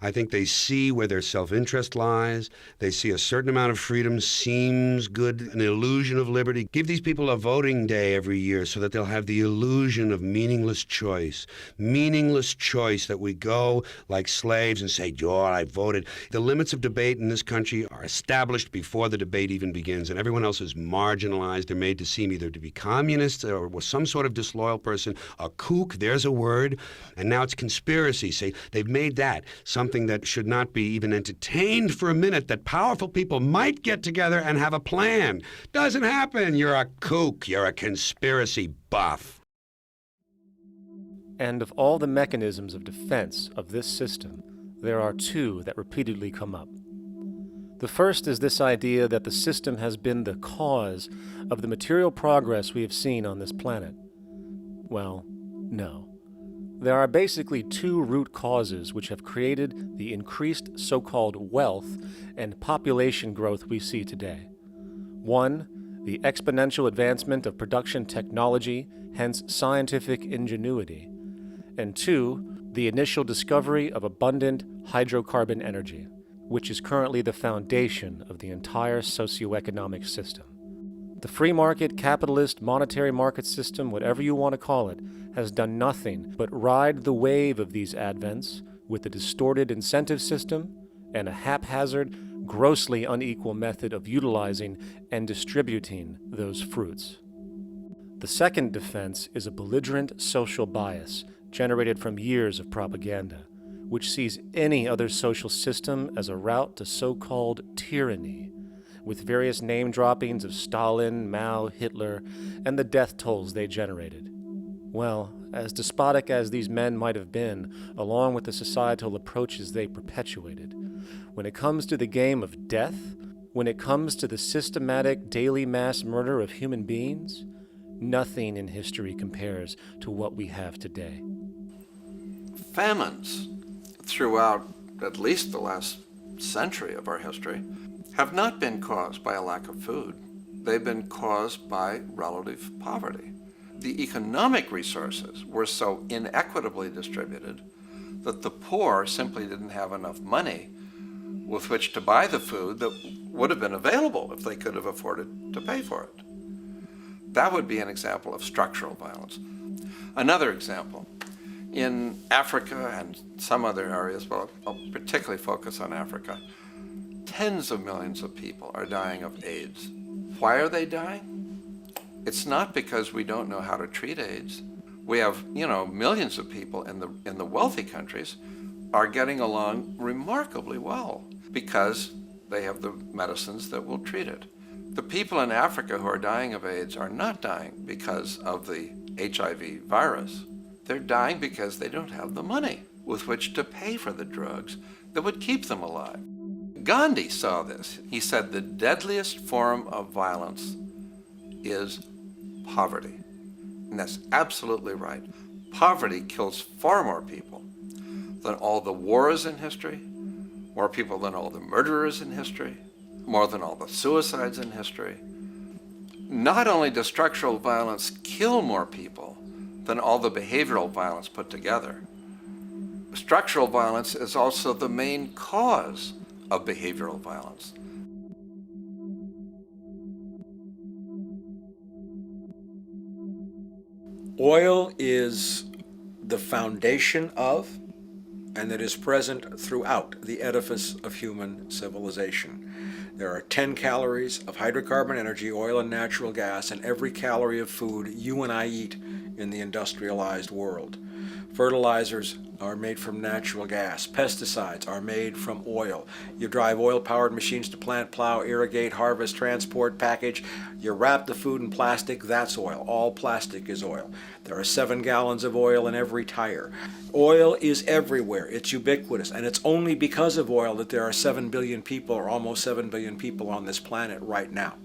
I think they see where their self-interest lies. They see a certain amount of freedom seems good, an illusion of liberty. Give these people a voting day every year so that they'll have the illusion of meaningless choice. Meaningless choice that we go like slaves and say, "Oh, I voted." The limits of debate in this country are established before the debate even begins, and everyone else is marginalized. They're made to seem either to be communists or some sort of disloyal person, a kook, there's a word, and now it's conspiracy. Say, they've made that something that should not be even entertained for a minute, that powerful people might get together and have a plan. Doesn't happen. You're a kook. You're a conspiracy buff. And of all the mechanisms of defense of this system, there are two that repeatedly come up. The first is this idea that the system has been the cause of the material progress we have seen on this planet. Well, no. There are basically two root causes which have created the increased so-called wealth and population growth we see today. One, the exponential advancement of production technology, hence scientific ingenuity. And two, the initial discovery of abundant hydrocarbon energy, which is currently the foundation of the entire socioeconomic system. The free market, capitalist, monetary market system, whatever you want to call it, has done nothing but ride the wave of these advents with a distorted incentive system and a haphazard, grossly unequal method of utilizing and distributing those fruits. The second defense is a belligerent social bias generated from years of propaganda, which sees any other social system as a route to so-called tyranny, with various name droppings of Stalin, Mao, Hitler, and the death tolls they generated. Well, as despotic as these men might have been, along with the societal approaches they perpetuated, when it comes to the game of death, when it comes to the systematic daily mass murder of human beings, nothing in history compares to what we have today. Famines throughout at least the last century of our history have not been caused by a lack of food. They've been caused by relative poverty. The economic resources were so inequitably distributed that the poor simply didn't have enough money with which to buy the food that would have been available if they could have afforded to pay for it. That would be an example of structural violence. Another example, in Africa and some other areas, but I'll particularly focus on Africa, tens of millions of people are dying of AIDS. Why are they dying? It's not because we don't know how to treat AIDS. We have, millions of people in the wealthy countries are getting along remarkably well because they have the medicines that will treat it. The people in Africa who are dying of AIDS are not dying because of the HIV virus. They're dying because they don't have the money with which to pay for the drugs that would keep them alive. Gandhi saw this. He said the deadliest form of violence is poverty. And that's absolutely right. Poverty kills far more people than all the wars in history, more people than all the murderers in history, more than all the suicides in history. Not only does structural violence kill more people than all the behavioral violence put together, structural violence is also the main cause of behavioral violence. Oil is the foundation of, and that is present throughout the edifice of human civilization. There are 10 calories of hydrocarbon energy, oil and natural gas, in every calorie of food you and I eat in the industrialized world. Fertilizers are made from natural gas. Pesticides are made from oil. You drive oil-powered machines to plant, plow, irrigate, harvest, transport, package. You wrap the food in plastic, that's oil. All plastic is oil. There are 7 gallons of oil in every tire. Oil is everywhere. It's ubiquitous. And it's only because of oil that there are 7 billion people, or almost 7 billion people on this planet right now.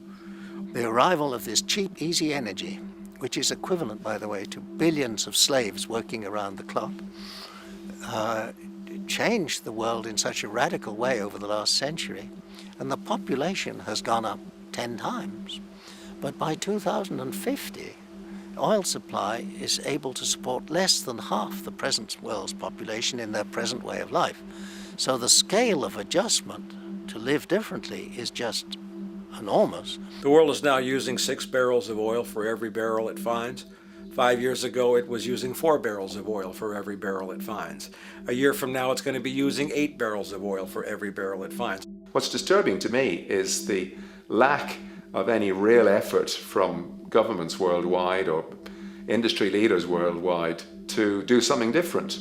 The arrival of this cheap, easy energy, which is equivalent, by the way, to billions of slaves working around the clock, changed the world in such a radical way over the last century, and the population has gone up 10 times. But by 2050, oil supply is able to support less than half the present world's population in their present way of life. So the scale of adjustment to live differently is just enormous. The world is now using 6 barrels of oil for every barrel it finds. 5 years ago, it was using 4 barrels of oil for every barrel it finds. A year from now, it's going to be using 8 barrels of oil for every barrel it finds. What's disturbing to me is the lack of any real effort from governments worldwide or industry leaders worldwide to do something different.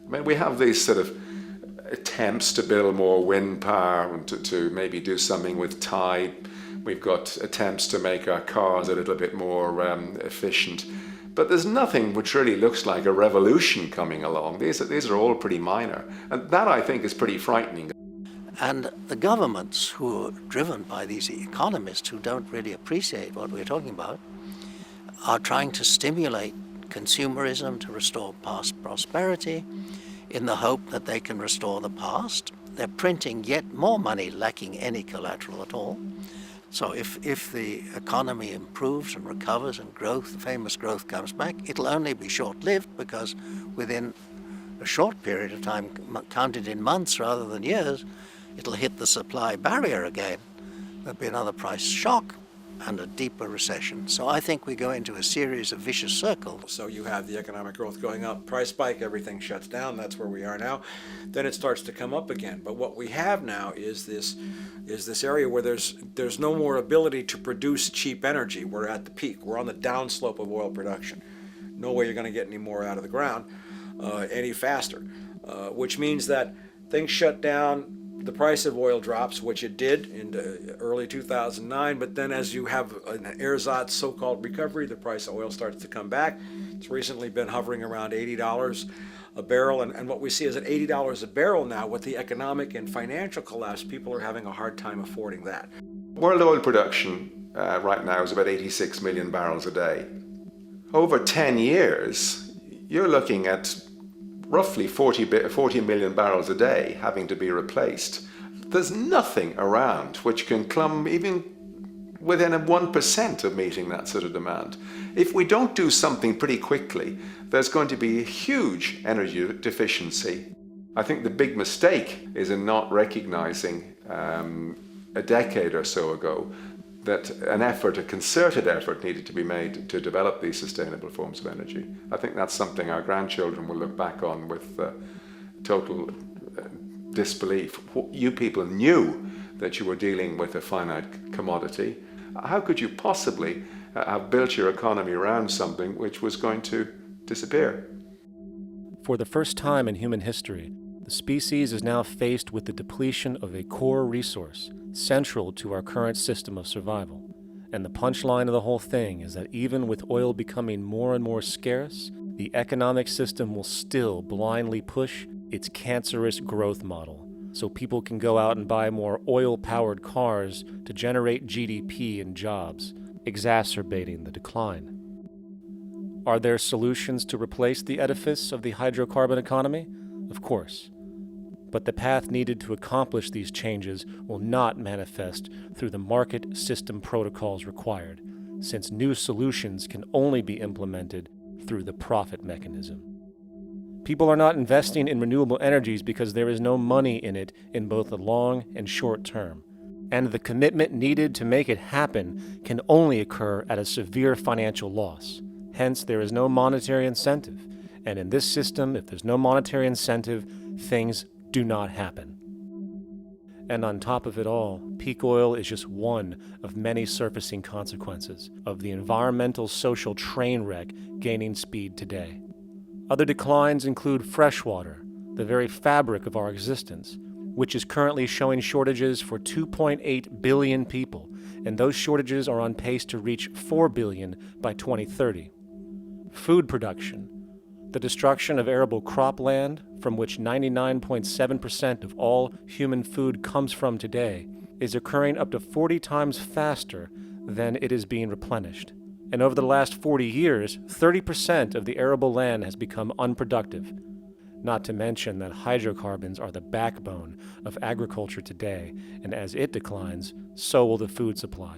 I mean, we have these sort of attempts to build more wind power and to maybe do something with tide. We've got attempts to make our cars a little bit more efficient. But there's nothing which really looks like a revolution coming along. These are all pretty minor. And that, I think, is pretty frightening. And the governments who are driven by these economists who don't really appreciate what we're talking about are trying to stimulate consumerism to restore past prosperity in the hope that they can restore the past. They're printing yet more money lacking any collateral at all. So if the economy improves and recovers and growth, the famous growth comes back, it'll only be short-lived because within a short period of time, counted in months rather than years, it'll hit the supply barrier again. There'll be another price shock and a deeper recession. So I think we go into a series of vicious circles. So you have the economic growth going up, price spike, everything shuts down, that's where we are now. Then it starts to come up again. But what we have now is this area where there's no more ability to produce cheap energy. We're at the peak. We're on the downslope of oil production. No way you're going to get any more out of the ground any faster, which means that things shut down. The price of oil drops, which it did in early 2009, but then as you have an ersatz so-called recovery, the price of oil starts to come back. It's recently been hovering around $80 a barrel, and what we see is at $80 a barrel now, with the economic and financial collapse, people are having a hard time affording that. World oil production right now is about 86 million barrels a day. Over 10 years, you're looking at roughly 40 million barrels a day having to be replaced. There's nothing around which can come even within 1% of meeting that sort of demand. If we don't do something pretty quickly, there's going to be a huge energy deficiency. I think the big mistake is in not recognizing a decade or so ago that a concerted effort needed to be made to develop these sustainable forms of energy. I think that's something our grandchildren will look back on with total disbelief. You people knew that you were dealing with a finite commodity. How could you possibly have built your economy around something which was going to disappear? For the first time in human history, the species is now faced with the depletion of a core resource central to our current system of survival. And the punchline of the whole thing is that even with oil becoming more and more scarce, the economic system will still blindly push its cancerous growth model, so people can go out and buy more oil-powered cars to generate GDP and jobs, exacerbating the decline. Are there solutions to replace the edifice of the hydrocarbon economy? Of course. But the path needed to accomplish these changes will not manifest through the market system protocols required, since new solutions can only be implemented through the profit mechanism. People are not investing in renewable energies because there is no money in it in both the long and short term, and the commitment needed to make it happen can only occur at a severe financial loss. Hence, there is no monetary incentive, and in this system, if there's no monetary incentive, things do not happen. And on top of it all, peak oil is just one of many surfacing consequences of the environmental social train wreck gaining speed today. Other declines include freshwater, the very fabric of our existence, which is currently showing shortages for 2.8 billion people, and those shortages are on pace to reach 4 billion by 2030. Food production, the destruction of arable cropland, from which 99.7% of all human food comes from today, is occurring up to 40 times faster than it is being replenished. And over the last 40 years, 30% of the arable land has become unproductive. Not to mention that hydrocarbons are the backbone of agriculture today, and as it declines, so will the food supply.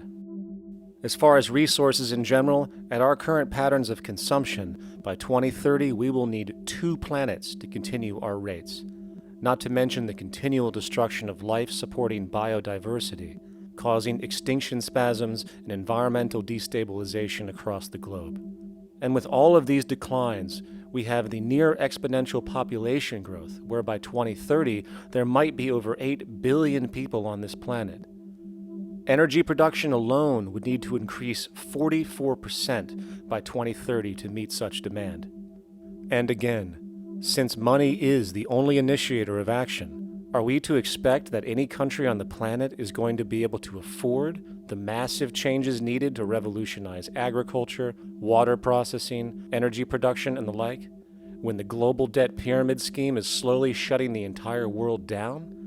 As far as resources in general, at our current patterns of consumption, by 2030 we will need 2 planets to continue our rates, not to mention the continual destruction of life-supporting biodiversity, causing extinction spasms and environmental destabilization across the globe. And with all of these declines, we have the near exponential population growth, where by 2030 there might be over 8 billion people on this planet. Energy production alone would need to increase 44% by 2030 to meet such demand. And again, since money is the only initiator of action, Are we to expect that any country on the planet is going to be able to afford the massive changes needed to revolutionize agriculture, water processing, energy production, and the like, when the global debt pyramid scheme is slowly shutting the entire world down?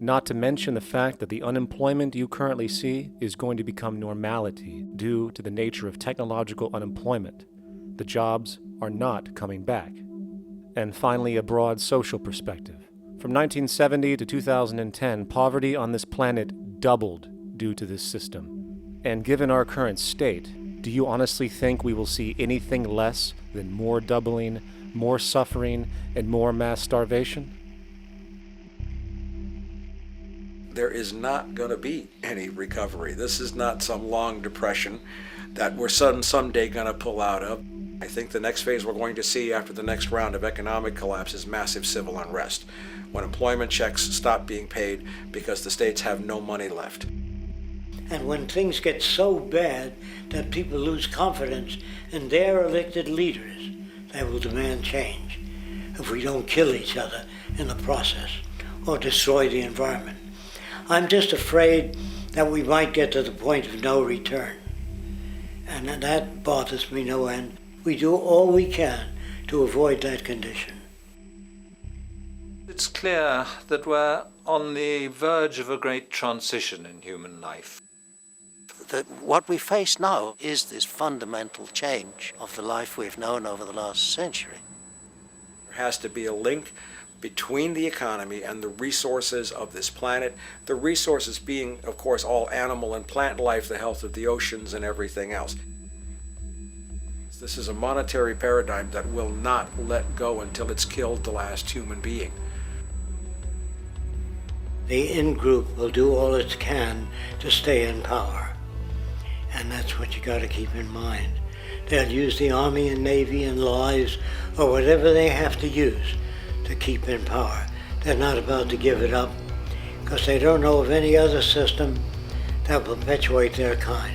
Not to mention the fact that the unemployment you currently see is going to become normality due to the nature of technological unemployment. The jobs are not coming back. And finally, a broad social perspective. From 1970 to 2010, poverty on this planet doubled due to this system. And given our current state, do you honestly think we will see anything less than more doubling, more suffering, and more mass starvation? There is not going to be any recovery. This is not some long depression that we're someday going to pull out of. I think the next phase we're going to see after the next round of economic collapse is massive civil unrest, when employment checks stop being paid because the states have no money left. And when things get so bad that people lose confidence in their elected leaders, they will demand change if we don't kill each other in the process or destroy the environment. I'm just afraid that we might get to the point of no return. And that bothers me no end. We do all we can to avoid that condition. It's clear that we're on the verge of a great transition in human life. That what we face now is this fundamental change of the life we've known over the last century. There has to be a link between the economy and the resources of this planet, the resources being, of course, all animal and plant life, the health of the oceans and everything else. This is a monetary paradigm that will not let go until it's killed the last human being. The in-group will do all it can to stay in power. And that's what you got to keep in mind. They'll use the Army and Navy and lies or whatever they have to use to keep in power. They're not about to give it up because they don't know of any other system that will perpetuate their kind.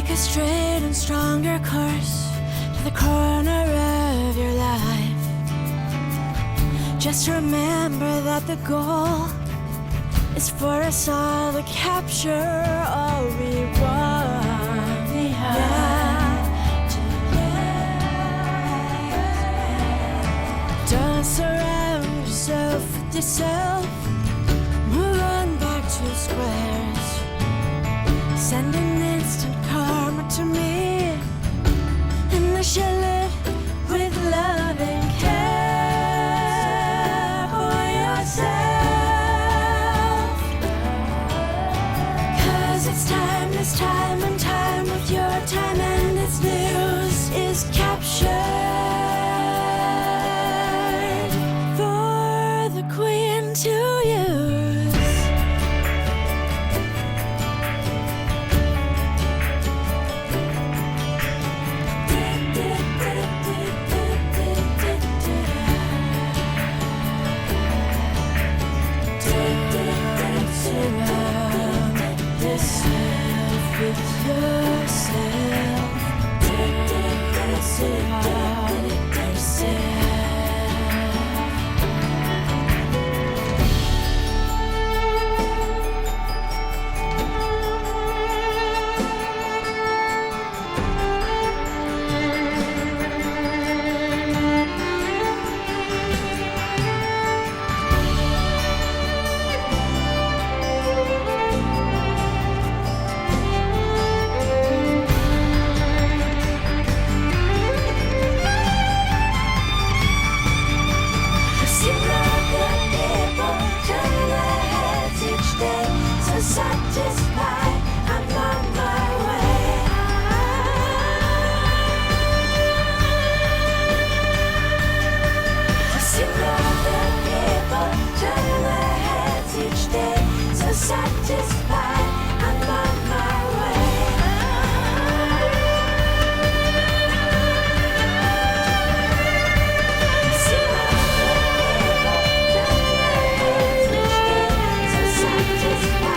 Take a straight and stronger course to the corner of your life. Just remember that the goal is for us all to capture all we want. Don't surround yourself with yourself. Move on back to squares. Send an instant karma to me, and I shall live with love and care for yourself. 'Cause it's timeless time and time with your time, and its news is captured for the queen to use. Surround yourself with yourself. Surround yourself. Satisfied, I'm on my way. I see other people turn their heads each day. So satisfied, I'm on my way. I see other people turn their heads each day. So satisfied.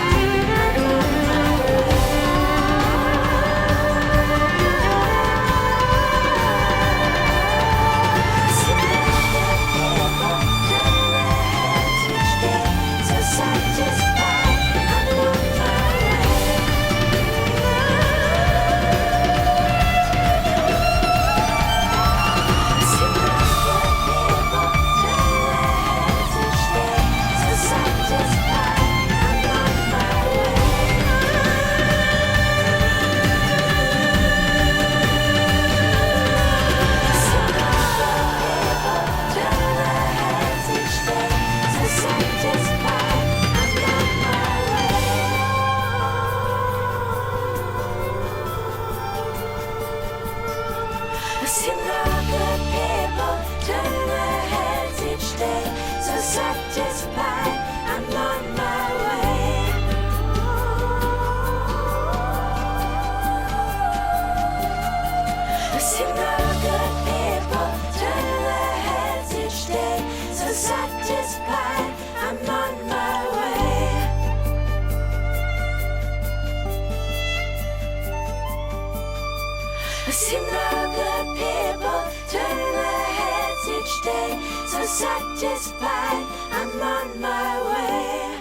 I see other people turn their heads each day. So satisfied, I'm on my way. I see other people turn their heads each day. So satisfied, I'm on my way. I see other people turn their heads each day. So satisfied, I'm on my way.